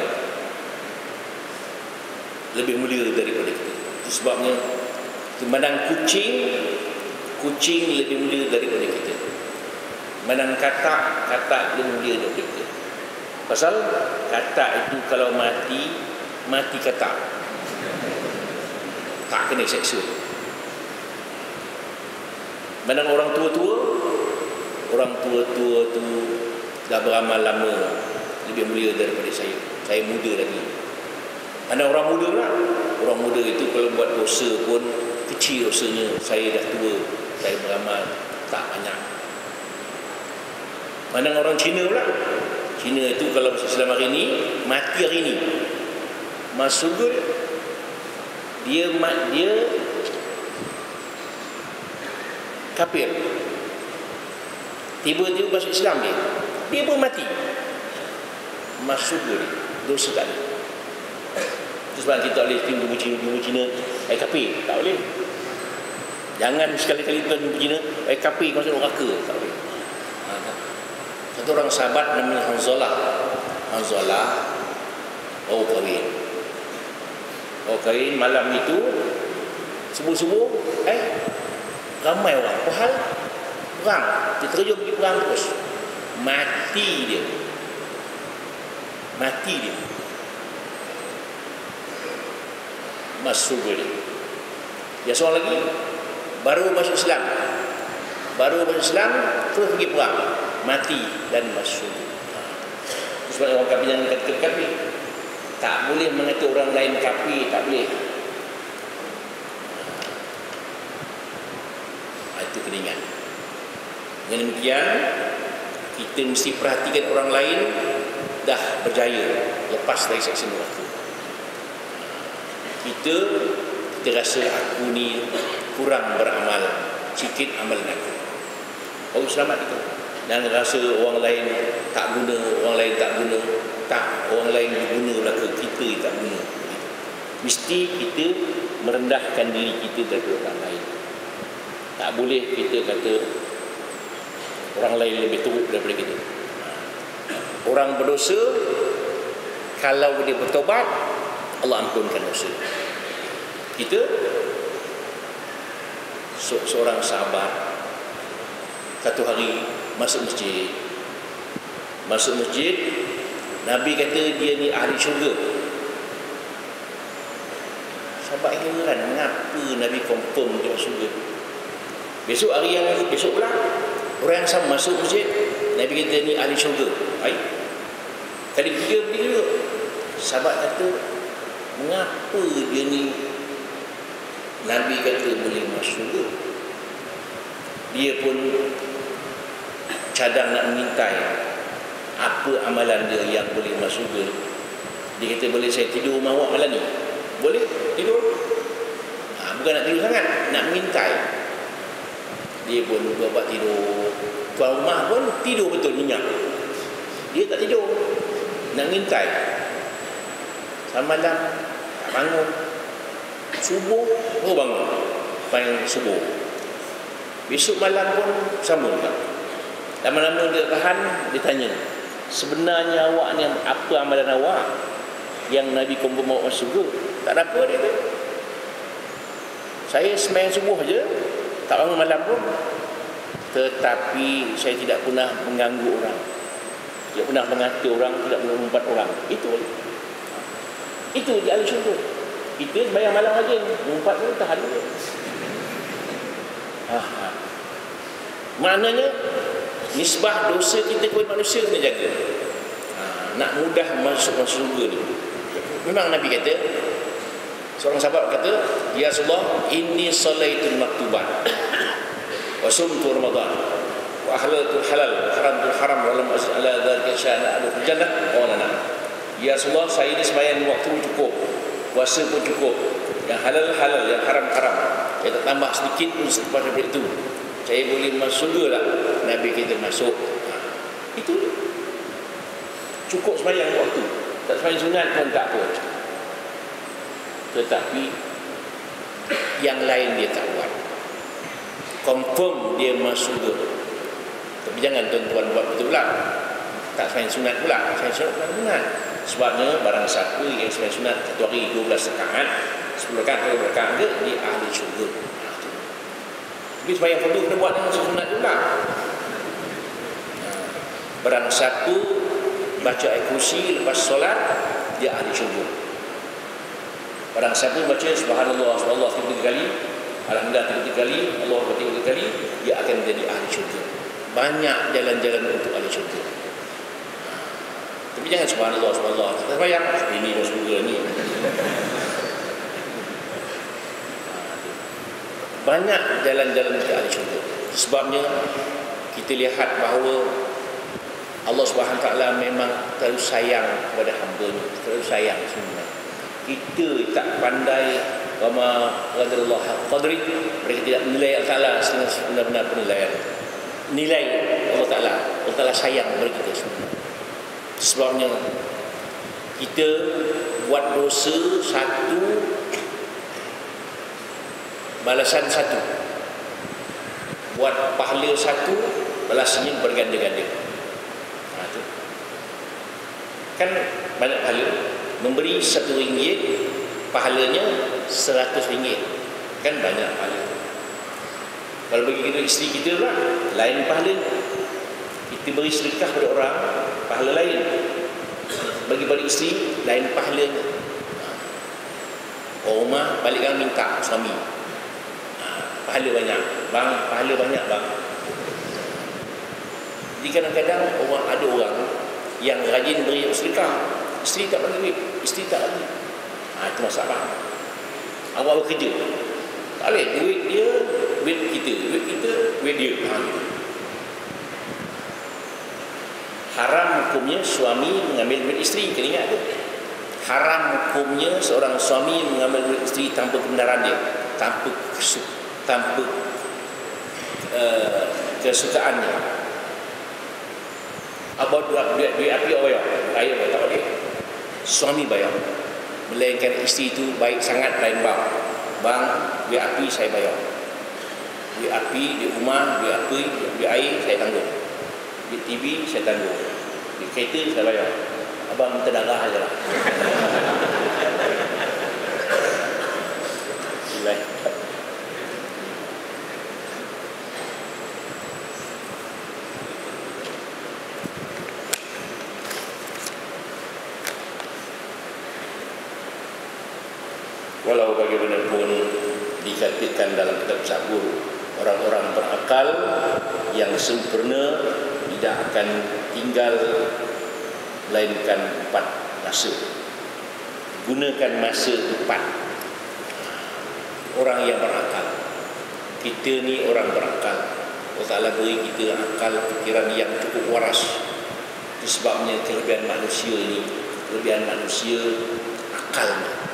lebih mulia daripada kita. Itu sebabnya memandang kucing lebih mulia daripada kita. Memandang katak lebih mulia daripada kita. Pasal katak itu kalau mati katak, tak kena seksa. Memandang orang tua-tua tu dah beramal lama, lebih mulia daripada saya. Saya muda lagi. Mana orang muda pula, orang muda itu kalau buat dosa pun kecil dosanya, saya dah tua, saya beramal tak banyak. Mana orang Cina pula? Cina itu kalau masuk Islam hari ini, mati hari ini, masuk surga dia kafir, tiba-tiba masuk Islam dia pun mati, masuk surga dia, dosa tak ada. Itu sebab kita boleh jumpa Cina kafir, tak boleh. Jangan sekali-kali tuan jumpa Cina kafir masuk neraka, tak boleh. Satu orang sahabat namanya Hanzalah kahwin malam itu subuh-subuh ramai orang perang, dia terjun pergi perang terus, mati dia masuk dia. Dia seorang lagi baru masuk Islam terus pergi perang, mati dan masuk. Sebab orang kafir jangan kata kafir, tak boleh mengata orang lain kafir, tak boleh. Itu keringat. Dengan demikian kita mesti perhatikan orang lain dah berjaya lepas dari seksa neraka. Kita rasa aku ni kurang beramal, sikit amalan aku, baru selamat itu. Dan rasa orang lain tak guna, orang lain guna belaka, kita tak guna. Mesti kita merendahkan diri kita daripada orang lain. Tak boleh kita kata orang lain lebih teruk daripada kita. Orang berdosa, kalau dia bertobat, Allah ampunkan dosa. Kita seorang sahabat satu hari masuk masjid, Nabi kata dia ni ahli syurga. Sahabat heran, mengapa Nabi confirm dia masuk syurga. Besok pula orang yang sama masuk masjid, Nabi kata ni ahli syurga. Baik, kali ketiga pergi juga, sahabat kata mengapa dia ni Nabi kata boleh masuk syurga. Dia pun cadang nak mengintai apa amalan dia yang boleh masuk syurga. Dia kata boleh saya tidur rumah awak malam ni? Boleh tidur. Bukan nak tidur sangat, nak mengintai. Dia pun buat tidur. Tuan rumah pun tidur betul, nyenyak. Dia tak tidur, nak mengintai. Malam tak bangun, subuh baru bangun, main subuh. Besok malam pun sama juga. Lama-lama dia tahan, dia tanya, sebenarnya awak ni apa amalan awak yang Nabi confirm awak masuk syurga? Tak ada apa dia. Saya sembahyang subuh saja, tak bangun malam pun, tetapi saya tidak pernah mengganggu orang, tidak pernah mengata orang, tidak pernah mengumpat orang. Itu dia ahli syurga. Kita sembahyang malam saja, mengumpat pun tahan dulu. Maknanya nisbah dosa kita kepada manusia kena jaga. Nak mudah masuk syurga ni. Memang Nabi kata, seorang sahabat kata, ya Rasulullah, inni salaitul maktubat wa sumtu ramadan wa ahlaltul halal wa haramtul haram wa lam azid ala dhalika sya'na adkhul jannah wa lana. Ya Rasulullah, saya ni sembahyang waktu cukup, puasa pun cukup, yang halal halal, yang haram haram, saya tak tambah sedikit pun selepas daripada itu, saya boleh masuk syurga lah. Nabi kita masuk. Itu cukup sembahyang waktu, tak sembahyang sunat pun tak apa. Tetapi yang lain dia tak buat, confirm dia masuk syurga. Tapi jangan tuan-tuan buat betul pula, tak sembahyang sunat pula. Sembahyang sunat bukan sunat. Sebabnya barang siapa yang sembahyang sunat satu hari 12 rakaat, 10 rakaat, 12 rakaat dia ahli syurga. Tapi sembahyang fardu kena buat dengan sunat juga. Barang siapa baca ayat kursi lepas solat, dia ahli syurga. Barang siapa baca subhanallah 33 kali, alhamdulillah 33 kali, Allah 33 kali, dia akan menjadi ahli syurga. Banyak jalan-jalan untuk ahli syurga. Tapi jangan subhanallah. Sembahyang ini dah syurga ni. banyak jalan-jalan ke ahli syurga. Sebabnya kita lihat bahawa Allah Subhanahu Taala memang terlalu sayang kepada hamba-Nya, terlalu sayang sebenarnya. Kita tak pandai wama qadarullah qadri, mereka tidak menilai Allah Taala sebenar-benar penilaian. Nilai Allah Taala sayang kepada kita semua. Sebabnya kita buat dosa satu, balasan satu. Buat pahala satu, balasannya berganda-ganda. Itu. Kan banyak pahala. Memberi RM1, pahalanya RM100. Kan banyak pahala. Kalau bagi kita isteri kita pula, lain pahala. Kita beri sedekah pada orang, pahala lain. Bagi pada isteri, lain pahalanya. Rumah balikkan minta suami, pahala banyak. Bang, pahala banyak bang. Jadi kadang-kadang ada orang yang rajin beri sedekah, isteri tak bagi duit, isteri tak bagi. Itu masalah. Awal kerja tak boleh, duit dia, duit kita, duit dia. Gitu. Haram hukumnya suami mengambil duit isteri. Kena ingat tu. Haram hukumnya seorang suami mengambil duit isteri tanpa kebenaran dia, tanpa kesukaannya. Abang duit api bayar, saya tak boleh. Suami bayar. Melainkan isteri itu baik sangat lain bang. Bang, duit api saya bayar. Duit api di rumah, duit api, duit air saya tanggung. Duit TV saya tanggung. Duit kereta saya bayar. Abang minta darah aja lah. Walau bagaimanapun dikatakan dalam kitab Zabur, orang-orang berakal yang sempurna tidak akan tinggal melainkan 4 masa. Gunakan masa 4. Orang yang berakal. Kita ni orang berakal. Allah Ta'ala beri kita akal, fikiran yang cukup waras. Itu sebabnya kelebihan manusia ini, kelebihan manusia akalnya.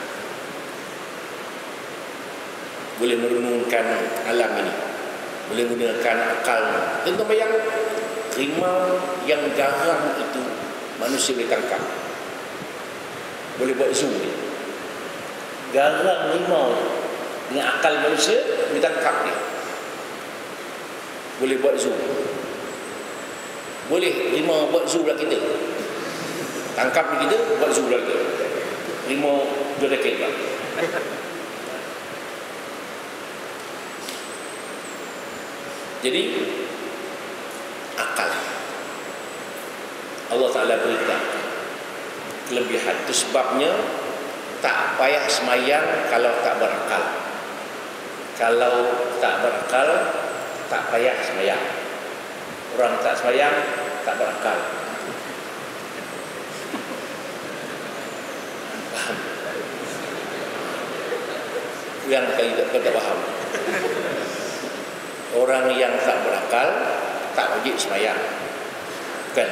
Boleh merenungkan alam ini, boleh menggunakan akalnya. Tentu bayang rimau yang garang itu manusia boleh tangkap, boleh buat zoom dia. Garang rimau dengan akal manusia boleh tangkap dia, boleh buat zoom. Boleh rimau buat zoom lah kita, tangkap kita, buat zoom lah kita. Rimau jodoket lah. Jadi akal Allah Ta'ala berikan kelebihan. Itu sebabnya tak payah semayang kalau tak berakal. Kalau tak berakal, tak payah semayang. Orang tak semayang tak berakal. Faham? Yang tak faham. Orang yang tak berakal tak wajib semayang. Bukan.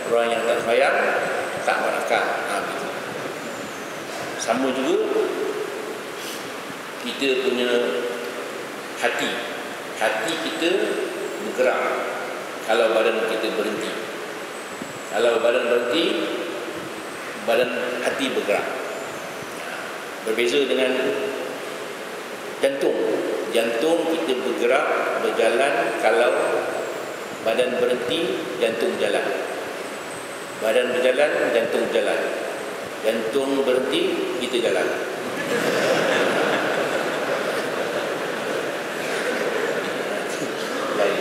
Orang yang tak semayang tak berakal. Begitu. Sama juga kita punya hati. Hati kita bergerak kalau badan kita berhenti. Kalau badan berhenti, badan hati bergerak. Berbeza dengan jantung. Jantung kita bergerak, berjalan kalau badan berhenti, jantung jalan. Badan berjalan, jantung jalan. Jantung berhenti, kita jalan. Lain.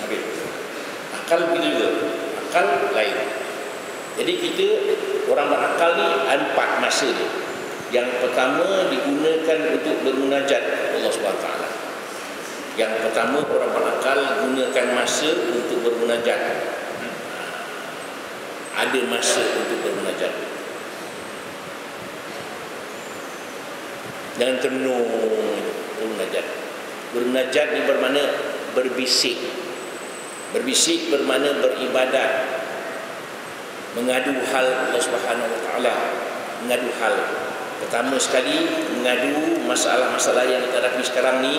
Okay. Akal begitu juga. Akal lain. Jadi kita orang berakal ni ada 4 masa ni. Yang pertama digunakan untuk bermunajat Allah SWT. Yang pertama orang berakal gunakan masa untuk bermunajat. Ada masa untuk bermunajat. Jangan termenung bermunajat. Bermunajat ni bermakna berbisik. Berbisik bermakna beribadat, mengadu hal Allah Subhanahu Wa Taala, mengadu hal. Pertama sekali mengadu masalah-masalah yang kita hadapi sekarang ni.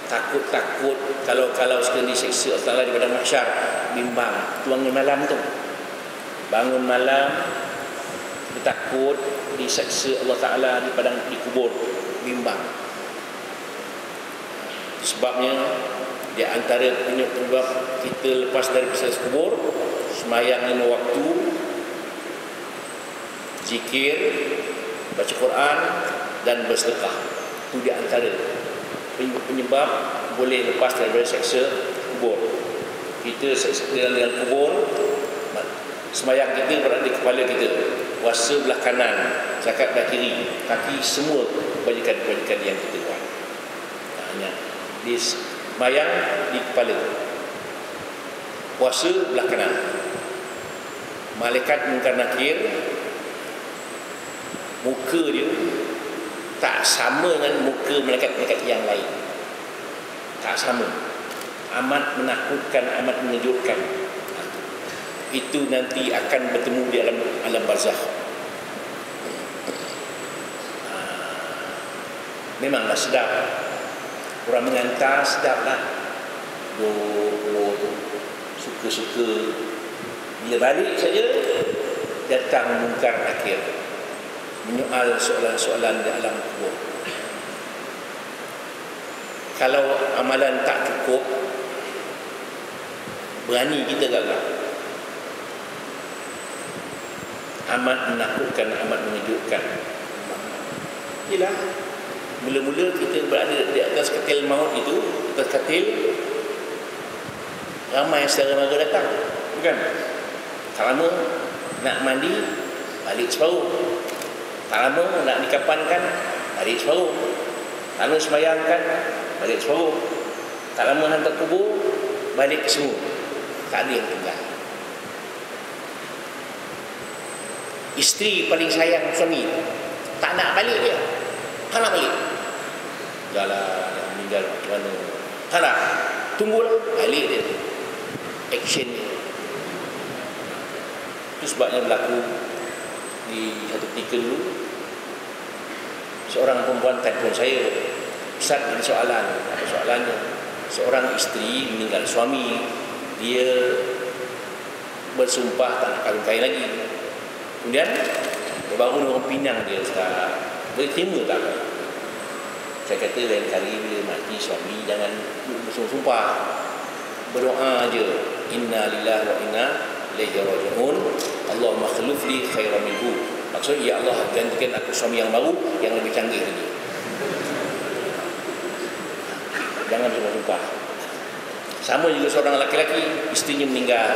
Takut-takut kalau sekali diseksa Allah Taala di padang mahsyar, bimbang. Tu bangun malam tu. Bangun malam takut diseksa Allah Taala di padang di kubur, bimbang. Sebabnya di antara penyebab kita lepas dari proses kubur, sembahyang 5 waktu, zikir, baca Quran dan bersedekah. Itu di antara penyebab boleh lepas daripada seksa kubur. Kita seksa dalam kubur, sembahyang kita berada di kepala kita, puasa belah kanan, zakat belah kiri, kaki, semua kebajikan-kebajikan yang kita buat. Hanya di sembahyang di kepala, puasa belah kanan. Malaikat Munkar Nakir, muka dia tak sama dengan muka malaikat-malaikat yang lain. Tak sama. Amat menakutkan, amat mengejutkan. Itu nanti akan bertemu di alam barzakh. Memanglah sedap. Orang mengantar sedaplah. Suka-suka. Bila balik saja, datang Munkar Nakir, menyoal soalan-soalan di alam kubur. Kalau amalan tak cukup, berani kita gagal. Amat menakutkan, amat mengejutkan. Yelah, mula-mula kita berada di atas katil maut itu, atas katil, ramai saudara mara datang, bukan? Tak lama nak mandi, balik separuh. Tak lama nak dikapankan, balik separuh. Tak lama sembayangkan, balik separuh. Tak lama hantar kubur, balik semua. Tak ada yang tinggal. Isteri paling sayang suami, tak nak balik dia. Tak nak balik. Dahlah, yang meninggal macam mana. Tak nak. Tunggulah, balik dia. Action dia. Itu sebabnya berlaku di satu ketika dulu, seorang perempuan telefon saya, Ustaz, ada soalan. Apa soalannya? Seorang isteri meninggal suami, dia bersumpah tak nak kahwin lagi. Kemudian baru orang pinang dia, Ustaz, boleh terima tak? Saya kata lain kali bila mati suami jangan bersumpah, berdoa aja, inna lillahi wa inna ilaihi raji'un, Allahumma khluf li khairan minhu. Maksudnya, ya Allah, gantikan aku suami yang baru yang lebih canggih lagi. Jangan bersumpah. Sama juga seorang lelaki-lelaki, isterinya meninggal,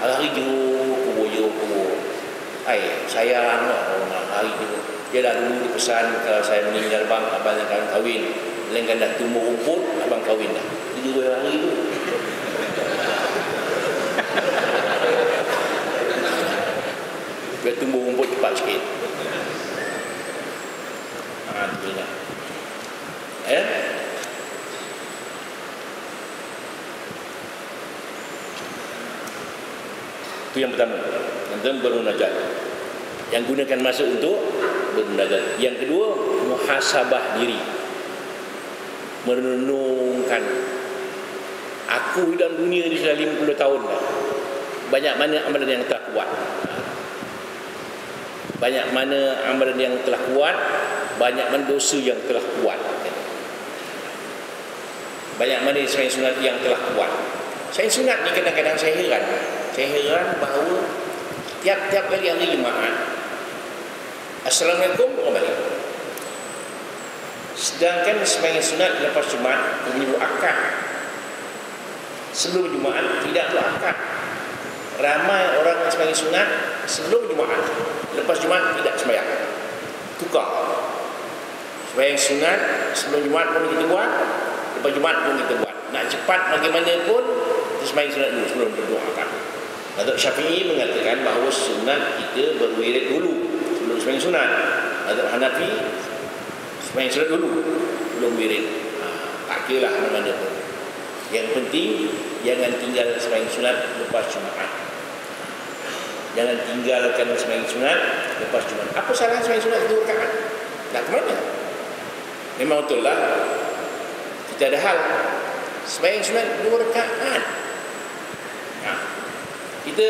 hari jauh kubur. Sayang hari jauh. Dia dah dulu dipesan, kalau saya meninggal bang, abang akan kahwin. Melainkan dah tumbuh rumput, abang kahwin dah. Dia 2 hari tu. Biar tumbuh rumput cepat sikit. Tu ingat. Itu yang pertama, tentang bermunajat. Yang gunakan masa untuk bermunajat. Yang kedua, muhasabah diri. Merenungkan, aku dalam dunia ni sudah 50 tahun dah. Banyak mana amalan yang telah kuat. Banyak mana amalan yang telah kuat, banyak mana dosa yang telah kuat. Banyak mana sains sunat yang telah kuat. Sains sunat ni kadang-kadang saya heran bahawa tiap-tiap kali hari Jumaat, Assalamualaikum, orang balik. Sedangkan sembahyang sunat lepas Jumaat menyebut akad. Sebelum Jumaat tidak berakad. Ramai orang yang sembahyang sunat sebelum Jumaat, lepas Jumaat tidak sembahyang. Tukar. Sembahyang sunat sebelum Jumaat pun kita buat, lepas Jumaat pun kita buat. Nak cepat bagaimanapun, kita sembahyang sunat dulu sebelum berdoa akad. Mazhab Syafi'i mengatakan bahawa sunat kita berwirid dulu sebelum sembahyang sunat. Mazhab Hanafi sembahyang sunat dulu belum wirid. Tak Okeylah mana pun. Yang penting jangan tinggal sembahyang sunat lepas Jumaat. Jangan tinggalkan sembahyang sunat lepas Jumaat. Apa salah sembahyang sunat 2 rakaat? Nak ke mana? Memang betul lah. Kita ada hal sembahyang sunat 2 rakaat. Kita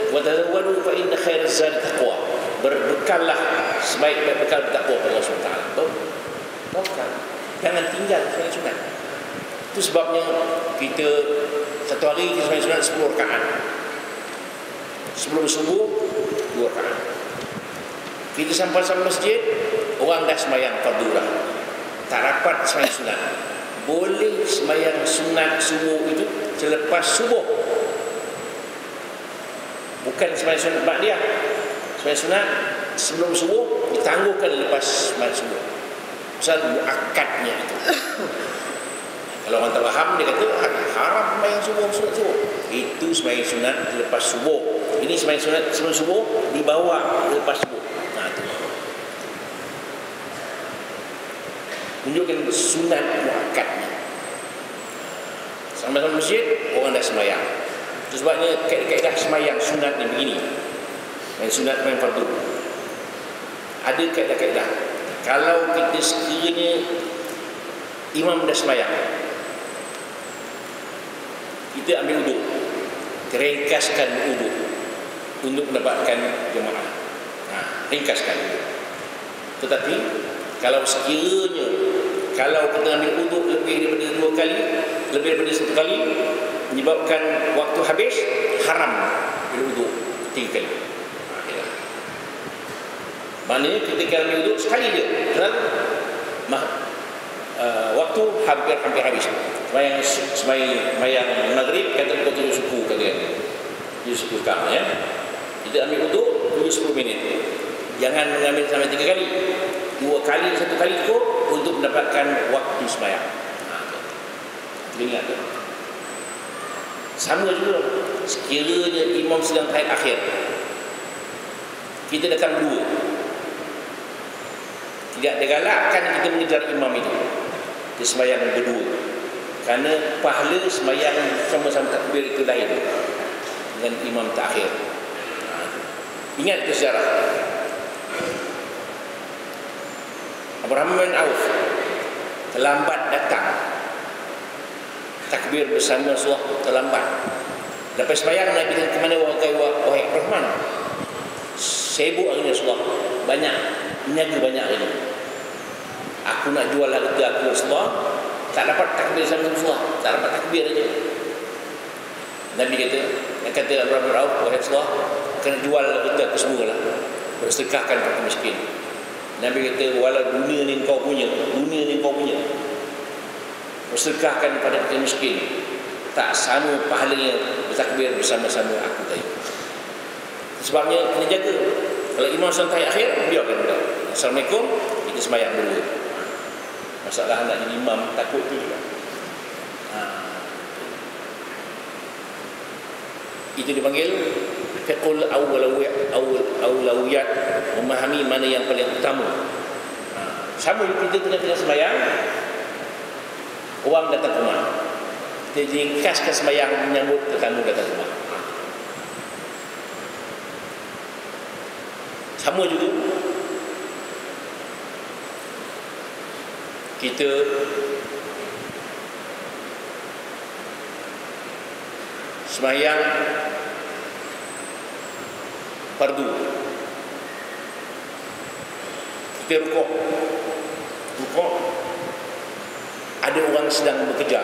watazawwadu fa inna khairaz zadi taqwa. Berbekallah sebaik-baik bekal bertakwa kepada Allah SWT. Bekal. Jangan tinggal sembahyang sunat. Itu sebabnya kita satu hari kita sembahyang sunat 10 rakaat. Sebelum subuh 2 rakaat. Kita sampai masjid, orang dah sembahyang fardu dah. Tak dapat sembahyang sunat. Boleh sembahyang sunat subuh itu selepas subuh. Bukan sembahyang sunat ba'diyah. Sembahyang sunat sebelum subuh ditangguhkan lepas sembahyang subuh. Pasal muakkadnya itu. Kalau orang tak faham, dia kata haram sembahyang subuh, sunat subuh. Itu sembahyang sunat lepas subuh. Ini sembahyang sunat sebelum subuh dibawa lepas subuh. Itu tunjukkan sunat muakkadnya. Sampai masjid, orang dah sembahyang. Itu sebabnya kaedah sembahyang sunat ni begini. Yang sunat main fardu. Ada kaedah-kaedah. Kalau kita sekiranya imam dah sembahyang, kita ambil wuduk, ringkaskan wuduk untuk mendapatkan jemaah. Ringkaskan wuduk. Tetapi kalau sekiranya kalau kita ambil wuduk lebih daripada 2 kali, lebih daripada 1 kali, menyebabkan waktu habis, haram wuduk 3 kali. Maknanya ketika ambil wuduk sekali je, waktu hampir habis. Sembahyang maghrib kata pukul 7 suku kata dia. 7 suku sekarang ya. Kita ambil wuduk tunggu 10 minit. Jangan mengambil sampai 3 kali. 2 kali, 1 kali cukup untuk mendapatkan waktu sembahyang. Ingat tu. Sama juga sekiranya imam sedang tahiyat akhir, kita datang dua, tidak digalakkan kita mengejar imam itu. Kita sembahyang berdua, kerana pahala sembahyang sama-sama takbir itu lain dengan imam terakhir. Ingat itu sejarah. Abdurrahman bin Auf terlambat datang, takbir bersama Rasulullah terlambat. Lepas sembahyang Nabi kata, "Ke mana wahai Abdurrahman? Sibuk hari ni Rasulullah, banyak niaga banyak hari ni. Aku nak jual harta aku Rasulullah, tak dapat takbir sama Rasulullah, tak dapat takbir aja." Nabi kata Abdurrahman bin Auf, "Wahai Rasulullah, kena jual harta aku semualah, bersedekahkan kepada miskin." Nabi kata, "Walau dunia ni kau punya, bersedekahkan pada fakir miskin, tak sama pahalanya bertakbir bersama-sama aku tadi." Sebabnya kena jaga. Kalau imam sampai akhir, biarkan dah. Assalamualaikum, kita sembahyang dulu. Masalah nak jadi imam takut tu juga. Itu dipanggil fiqhul awlawiyat, memahami mana yang paling utama. Sama kita tengah sembahyang, orang datang ke rumah, kita ringkaskan sembahyang menyambut tetamu datang ke rumah. Sama juga kita sembahyang fardu, kita rukuk, ada orang sedang bekerja,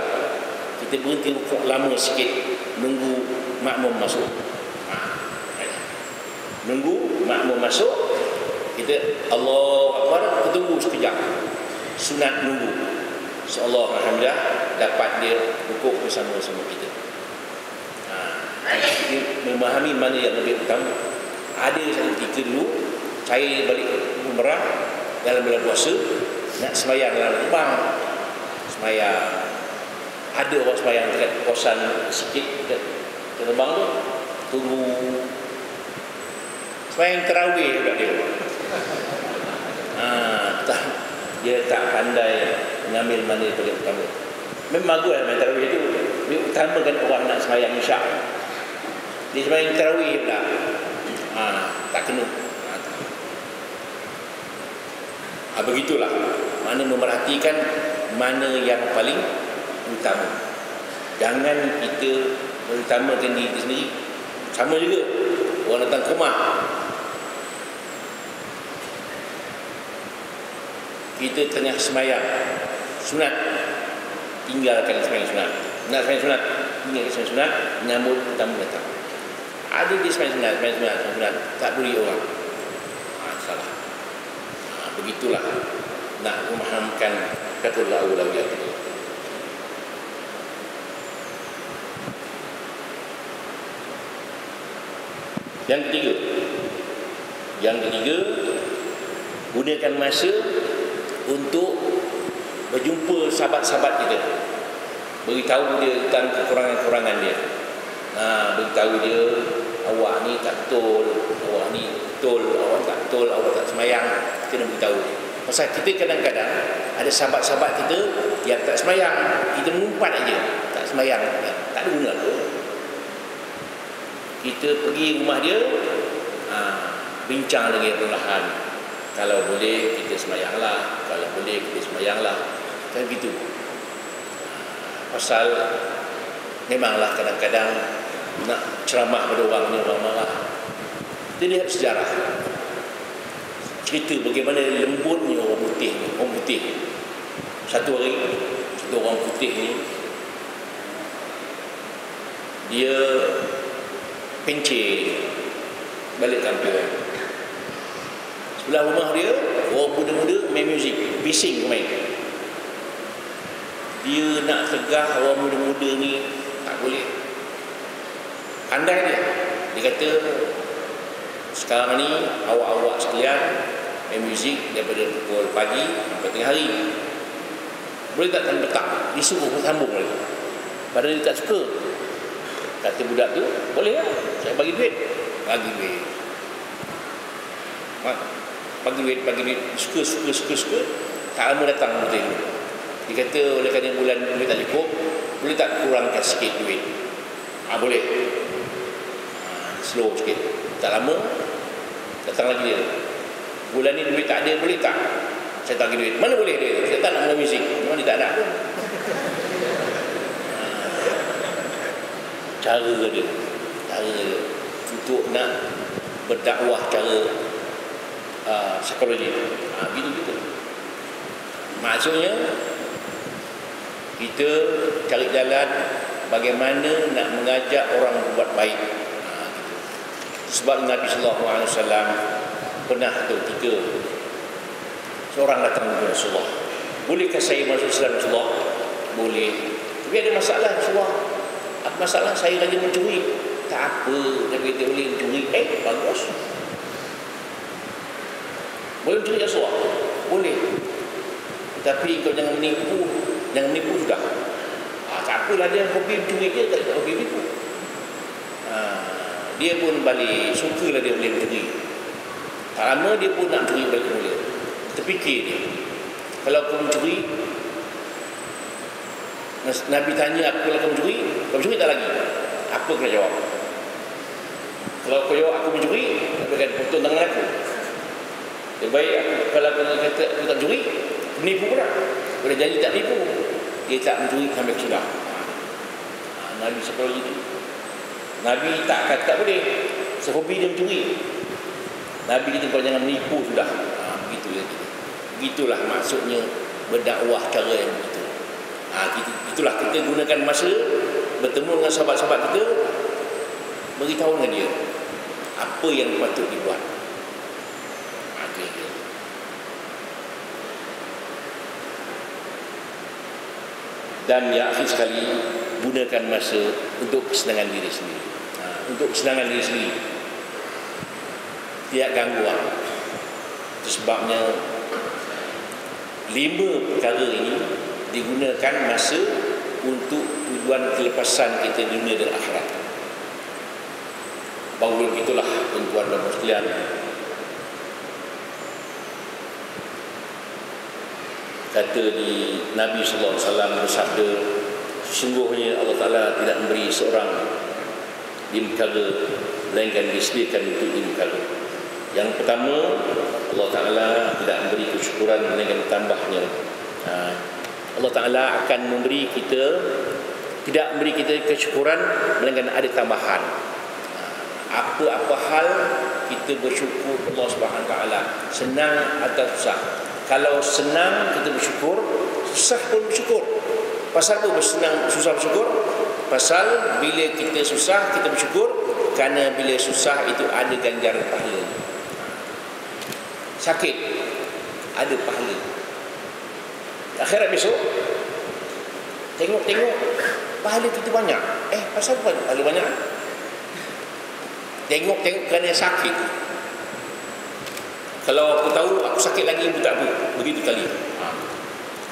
kita berhenti rukuk lama sikit, nunggu makmum masuk. Nunggu makmum masuk, kita Allahu Akbar, kita tunggu sekejap. Sunat nunggu. InsyaAllah, alhamdulillah, dapat dia rukuk bersama-sama kita. Kita memahami mana yang lebih utama. Ada satu ketika dulu, saya balik umrah dalam bulan puasa, nak sembahyang dalam terbang. Sembahyang, ada orang sembahyang dekat kosan sikit dekat terbang tu, tunggu sembahyang tarawih juga dia. Dia tak pandai mengambil mana yang paling utama. Memang bagus main tarawih itu. Dia utamakan orang nak sembahyang isyak. Dia sembahyang tarawih pula. Tak kena. Begitulah. Mana memerhatikan mana yang paling utama. Jangan kita mengutamakan diri kita sendiri. Sama juga orang datang ke rumah, kita tengah sembahyang sunat, tinggalkan sembahyang sunat. Nak sembahyang sunat, tinggalkan sembahyang sunat, menyambut tetamu datang. Ada di sembahyang sunat, tak beri orang. Salah. Begitulah nak memahamkan kata Allah itu. Yang ketiga, gunakan masa untuk berjumpa sahabat-sahabat kita. Beritahu dia tentang kekurangan-kekurangan dia. Beritahu dia, awak ni tak betul, awak ni betul, awak tak betul, awak tak semayang. Kita nak beritahu. Pasal kita kadang-kadang ada sahabat-sahabat kita yang tak semayang, kita mengumpat aja, tak semayang, tak ada guna apa. Kita pergi rumah dia, bincang lagi perlahan. Kalau boleh kita semayanglah, kalau boleh kita semayanglah. Kan gitu. Pasal memanglah kadang-kadang nak ceramah pada orang ni, orang marah. Kita lihat sejarah, cerita bagaimana lembutnya orang putih. Satu hari, satu orang putih ni, dia pencet balik kampung. Sebelah rumah dia, orang muda-muda main muzik, bising main. Dia nak tegah orang muda-muda ni, tak boleh. Pandai dia. Dia kata, sekarang ni awak-awak sekalian main muzik daripada pukul pagi sampai tengah hari. Boleh tak sampai petang? Disuruh bersambung lagi. Padahal dia tak suka. Kata budak tu, boleh lah, saya bagi duit. Bagi duit. Bagi duit. Suka. Tak lama datang betul tu. Dia kata, oleh kerana bulan duit tak cukup, boleh tak kurangkan sikit duit? Boleh. Slow sikit. Tak lama, datang lagi dia. Bulan ni duit tak ada, boleh tak saya tak bagi duit? Mana boleh dia? Saya tak nak main muzik. Memang dia tak ada pun. Cara dia untuk nak berdakwah cara psikologi. Gitu. Maksudnya kita cari jalan bagaimana nak mengajak orang buat baik. Gitu. Sebab Nabi sallallahu alaihi wasallam pernah ketika seorang datang kepada Rasulullah, bolehkah saya masuk Islam Rasulullah? Boleh. Tapi ada masalah Rasulullah. Apa masalah? Saya rajin mencuri. Tak apa, Nabi kata boleh mencuri. Bagus. Boleh mencuri Rasulullah? Boleh. Tapi kau jangan menipu sudah. Tak apalah, dia hobi mencuri je, tak hobi menipu. Dia pun balik, sukalah dia boleh mencuri. Tak lama dia pun nak mencuri balik mula. Terfikir dia, kalau kau mencuri, Nabi tanya aku, kalau kau mencuri tak lagi? Apa kena jawab? Kalau kau jawab aku mencuri, Nabi akan potong tangan aku. Lebih baik aku, kalau kau kata aku tak mencuri, menipu pula. Boleh janji tak menipu, dia tak mencuri sampai sudah. Nabi psikologi itu. Nabi tak kata tak boleh, sehobi dia mencuri. Nabi kata kau jangan menipu sudah. Begitulah maksudnya berdakwah cara yang begitu. Itulah kita gunakan masa bertemu dengan sahabat-sahabat kita, beritahu dengan dia apa yang patut dibuat. Dan yang akhir sekali, gunakan masa untuk kesenangan diri sendiri. Untuk kesenangan diri sendiri, tidak ganggu orang. Itu sebabnya 5 perkara ini digunakan masa untuk tujuan kelepasan kita dunia dan akhirat. Bahawa begitulah tuan-tuan dan puan sekalian, kata di Nabi sallallahu alaihi wasallam bersabda, Sesungguhnya Allah Ta'ala tidak memberi seorang perkara melainkan disediakan untuk perkara. Yang pertama, Allah Ta'ala tidak memberi kesyukuran melainkan tambahnya. Allah Ta'ala akan memberi kita, tidak memberi kita kesyukuran melainkan ada tambahan. Apa-apa hal kita bersyukur Allah Subhanahu Wa Ta'ala, senang atau susah. Kalau senang kita bersyukur, susah pun bersyukur. Pasal apa bersenang, susah bersyukur? Pasal bila kita susah kita bersyukur, kerana bila susah itu ada ganjaran pahala. Sakit ada pahala. Akhirat besok tengok pahala kita banyak. Pasal apa pahala banyak? Tengok kerana sakit. Kalau aku tahu aku sakit lagi pun tak apa, begitu kali.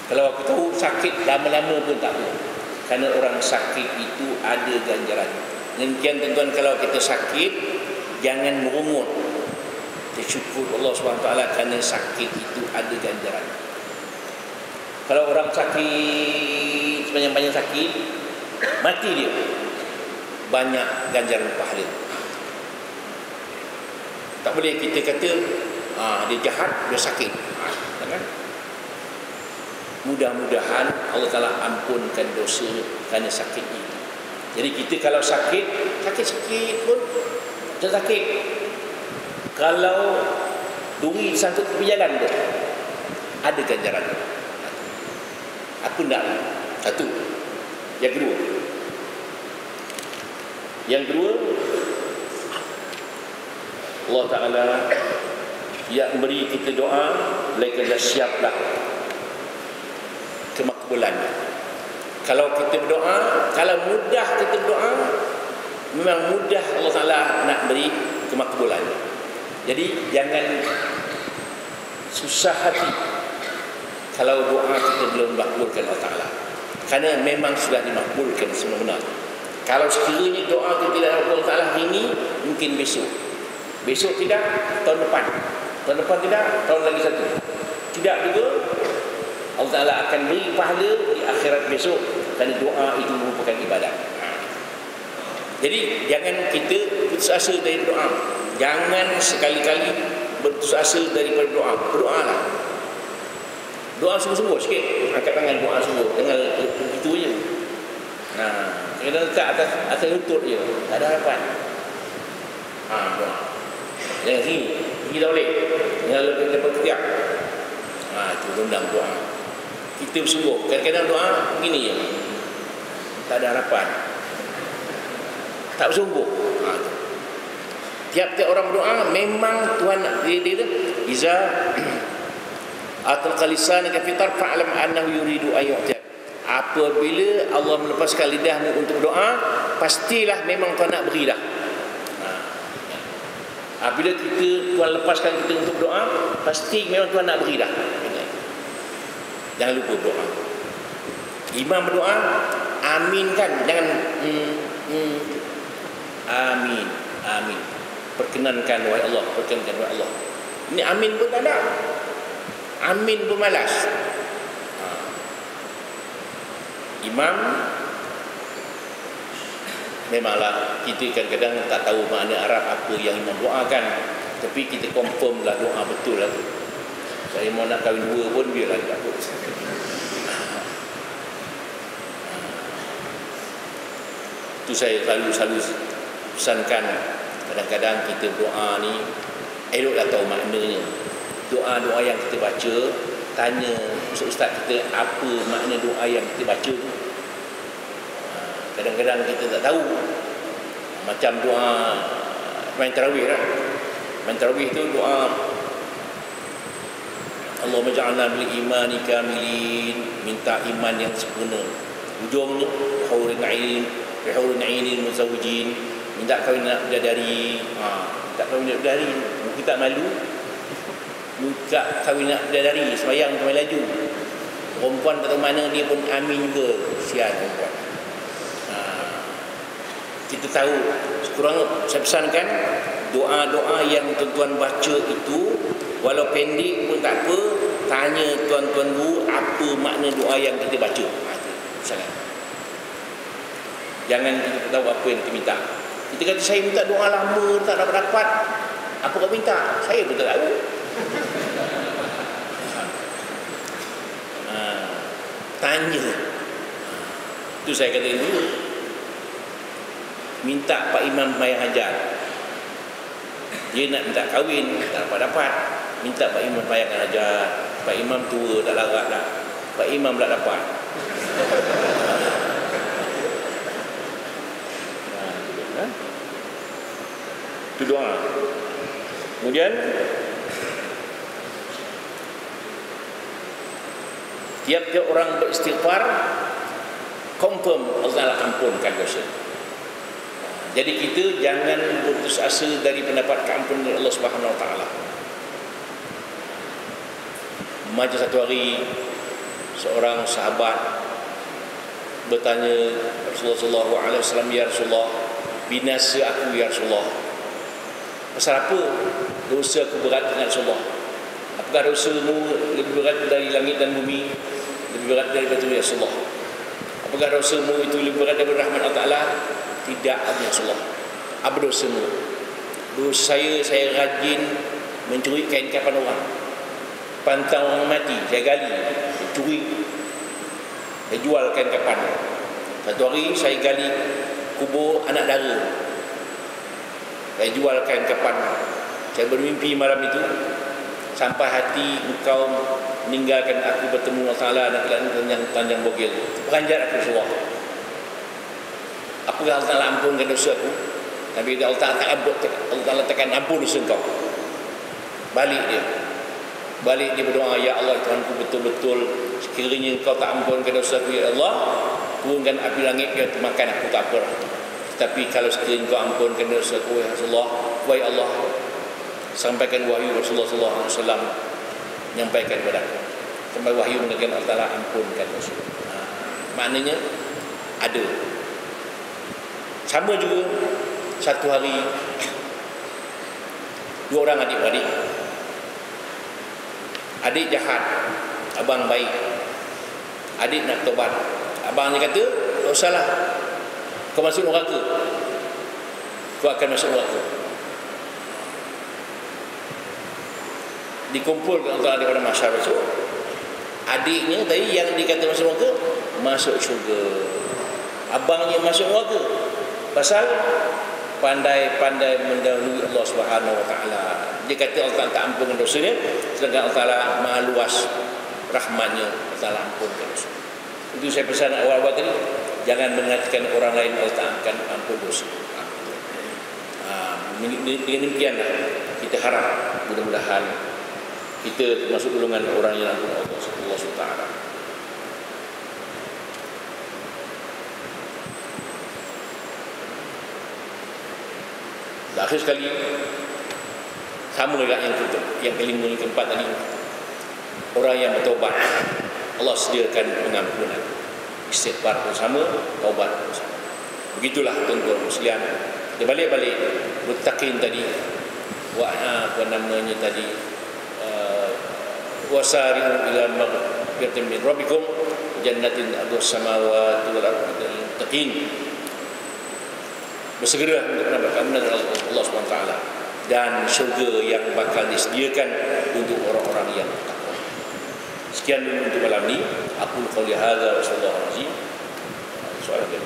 Kalau aku tahu sakit lama-lama pun tak apa, kerana orang sakit itu ada ganjaran. Demikian tuan-tuan, kalau kita sakit jangan merungut. Syukur Allah SWT kerana sakit itu ada ganjaran. Kalau orang sakit, sepanjang-panjang sakit, mati dia, banyak ganjaran pahala. Tak boleh kita kata dia jahat, dia sakit. Kan? Mudah-mudahan Allah Ta'ala ampunkan dosa kerana sakit itu. Jadi kita kalau sakit pun tak sakit. Kalau duri sangkut tepi jalan tu, ada ganjaran. Aku nak satu. Yang kedua, Allah Ta'ala dia memberi kita doa, melainkan dah siaplah kemakbulannya. Kalau kita berdoa, kalau mudah kita berdoa, memang mudah Allah Ta'ala nak beri kemakbulannya. Jadi jangan susah hati kalau doa kita belum makbulkan Allah Ta'ala, kerana memang sudah dimakbulkan sebenar-benar. Kalau sekiranya doa kita tidak Allah Ta'ala hari ini, mungkin besok tidak, tahun depan tidak, tahun lagi satu tidak juga, Allah Ta'ala akan beri pahala di akhirat besok, kerana doa itu merupakan ibadat. Jadi jangan kita putus asa dari doa. Jangan sekali-kali berputus asa daripada doa. Berdoalah. Doa sungguh-sungguh sikit. Angkat tangan doa sungguh. Dengan begitu je. Kena letak atas lutut je. Tak ada harapan. Doa. Jangan sini. Pergi tak boleh. Jangan lepas ketiak. Itu rendang doa. Kita bersungguh. Kadang-kadang doa begini je. Tak ada harapan. Tak bersungguh. Tiap-tiap orang berdoa memang Tuhan dia iza atal qalisanaka fitar fa'lam annahu yuridu ayyu'tiya. Apabila Allah melepaskan lidahmu untuk berdoa, pastilah memang Tuhan nak beri dah. Bila Tuhan lepaskan kita untuk berdoa, pasti memang Tuhan nak beri dah. Jangan lupa berdoa. Imam berdoa, aminkan, jangan amin. Perkenankan wahai Allah, perkenankan wahai Allah. Ini amin pun tak ada. Amin pun malas. Imam memanglah kita kadang-kadang tak tahu makna Arab apa yang imam doakan, tapi kita confirm lah doa betul lah tu. Saya mau nak kahwin dua pun biarlah tak apa. Itu saya selalu pesankan. Kadang-kadang kita doa ni eloklah tahu maknanya. Doa-doa yang kita baca, tanya ustaz kita apa makna doa yang kita baca tu. Kadang-kadang kita tak tahu. Macam doa main tarawih lah. Main tarawih tu doa Allahumma ja'alna bil imani kamilin, minta iman yang sempurna. Ujungnya haurin ainin muzawwijin, minta kahwin nak bidadari. Tak kahwin nak bidadari, mungkin tak malu. Minta kahwin nak bidadari, sembahyang sampai laju. Perempuan tak tahu mana dia pun amin juga. Sial perempuan. Kita tahu, sekurang saya pesankan doa-doa yang tuan-tuan baca itu, walau pendek pun tak apa, tanya tuan-tuan guru apa makna doa yang kita baca. Sangat. Jangan kita tahu apa yang kita minta. Kita kata saya minta doa lama tak dapat. Apa kau minta? Saya pun tak tahu. Tanya. Itu saya kata dulu. Minta Pak Imam Mayang Hajar. Dia nak minta kahwin, tak dapat. Minta Pak Imam Mayang Hajar. Pak Imam tua, tak larat dah. Pak Imam tak dapat. Itu doa. Kemudian tiap-tiap orang beristighfar, confirm Allah ampunkan dosa. Jadi kita jangan putus asa dari pendapat keampunan Allah Subhanahu Wa Taala. Macam satu hari seorang sahabat bertanya Rasulullah sallallahu alaihi wasallam, ya Rasulullah, binasa aku ya Rasulullah. Pasal apa dosa aku berat dengan Rasulullah? Apakah dosamu lebih berat dari langit dan bumi? Lebih berat dari batu ya Rasulullah? Apakah dosamu itu lebih berat dari rahmat Allah Ta'ala? Tidak ya Rasulullah. Apa dosamu? Dosa saya rajin mencuri kain kapan orang, pantang orang mati, saya gali, saya curi, saya jual kain kapan. Satu hari saya gali kubur anak dara, saya jual kain kapan. Saya bermimpi malam itu, sampai hati engkau meninggalkan aku bertemu Allah Ta'ala dan tanjang bogil. Peranjat aku Rasulullah. Apakah Allah Ta'ala ampunkan dosa aku? Tapi Allah Ta'ala tak ampun, Allah Ta'ala takkan ampun dosa engkau. Balik dia berdoa, ya Allah Tuhanku, betul-betul sekiranya engkau tak ampunkan dosa aku ya Allah, turunkan api langit dia makan aku, tak apa. Tapi kalau sekiranya engkau ampunkan dosa aku ya Rasulullah, wahai Allah, sampaikan wahyu Rasulullah sallallahu alaihi wasallam, menyampaikan kepada aku sampai wahyu mengatakan Allah Ta'ala ampunkan dosa. Maknanya ada. Sama juga satu hari dua orang adik-beradik. Adik jahat, abang baik. Adik nak tobat. Abangnya kata, tak usahlah, kau masuk neraka, kau akan masuk neraka. Dikumpulkan antara adik orang masyarakat itu. Adiknya tadi yang dikata masuk neraka, masuk syurga. Abangnya masuk neraka. Pasal pandai-pandai mendahului Allah Subhanahu Wa Taala. Dia kata Allah Ta'ala tak ampunkan dosanya, sedangkan Allah Ta'ala maha luas rahmatnya, Allah Ta'ala ampunkan dosa. Itu saya pesan awal-awal tadi, jangan mengatakan orang lain Allah Ta'ala akan ampun dosa. Dengan demikianlah kita harap mudah-mudahan kita termasuk golongan orang yang ampun Allah Subhanahu Wa Taala. Akhir sekali, sama juga yang kelima, yang keempat tadi, orang yang bertaubat, Allah sediakan pengampunan, istighfar bersama, taubat bersama. Begitulah tuan-tuan sekalian. Kita balik-balik muttaqin tadi, apa namanya tadi, wasari'u ila maghfiratin min rabbikum jannatin ardhuha samawati wal ardu muttaqin. Bersegera untuk mendapat keamanan Allah SWT dan syurga yang bakal disediakan untuk orang-orang yang takwa. Sekian dulu untuk malam ini. Aku qauli hadza wa sallallahu alaihi wasallam.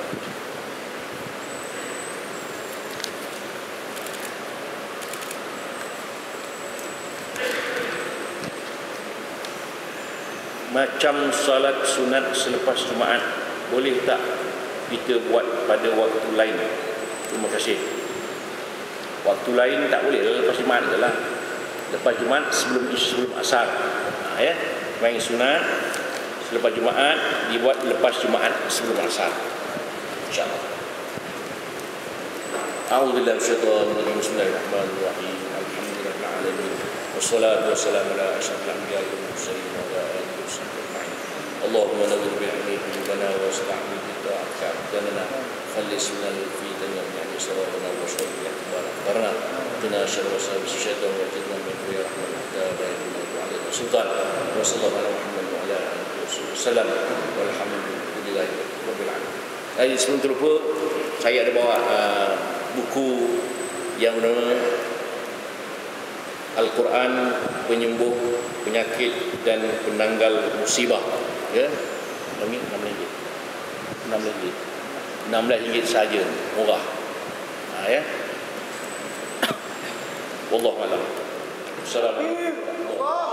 Macam salat sunat selepas Jumaat, boleh tak kita buat pada waktu lain? Terima kasih. Waktu lain tak boleh, lepas Jumaat je lah. Lepas Jumaat sebelum asar. Ya, main sunat selepas Jumaat dibuat lepas Jumaat sebelum asar. InsyaAllah. A'udzubillahi minasyaitonir rajim. Bismillahirrahmanirrahim. Alhamdulillahil alamin. Wassalatu wassalamu ala asyrafil anbiya'i wal mursalin wa ala alihi wasallam. Allahumma nawwir bi'ilmi qulubana wa asta'mil bi'ta'atika abdana khalisna fi dunya wa sarana wa syarri akbarna qina syarra syaitan wa jinna min ya rahmatika wa ala sultan wa sallallahu ala Muhammad wa ala alihi wasallam walhamdulillahi rabbil alamin. Sebelum terlupa, saya ada bawa buku yang bernama Al-Quran Penyembuh Penyakit dan Penanggal Musibah. Ya, RM16 saja, murah. Ya. Wallahu a'lam. Assalamualaikum.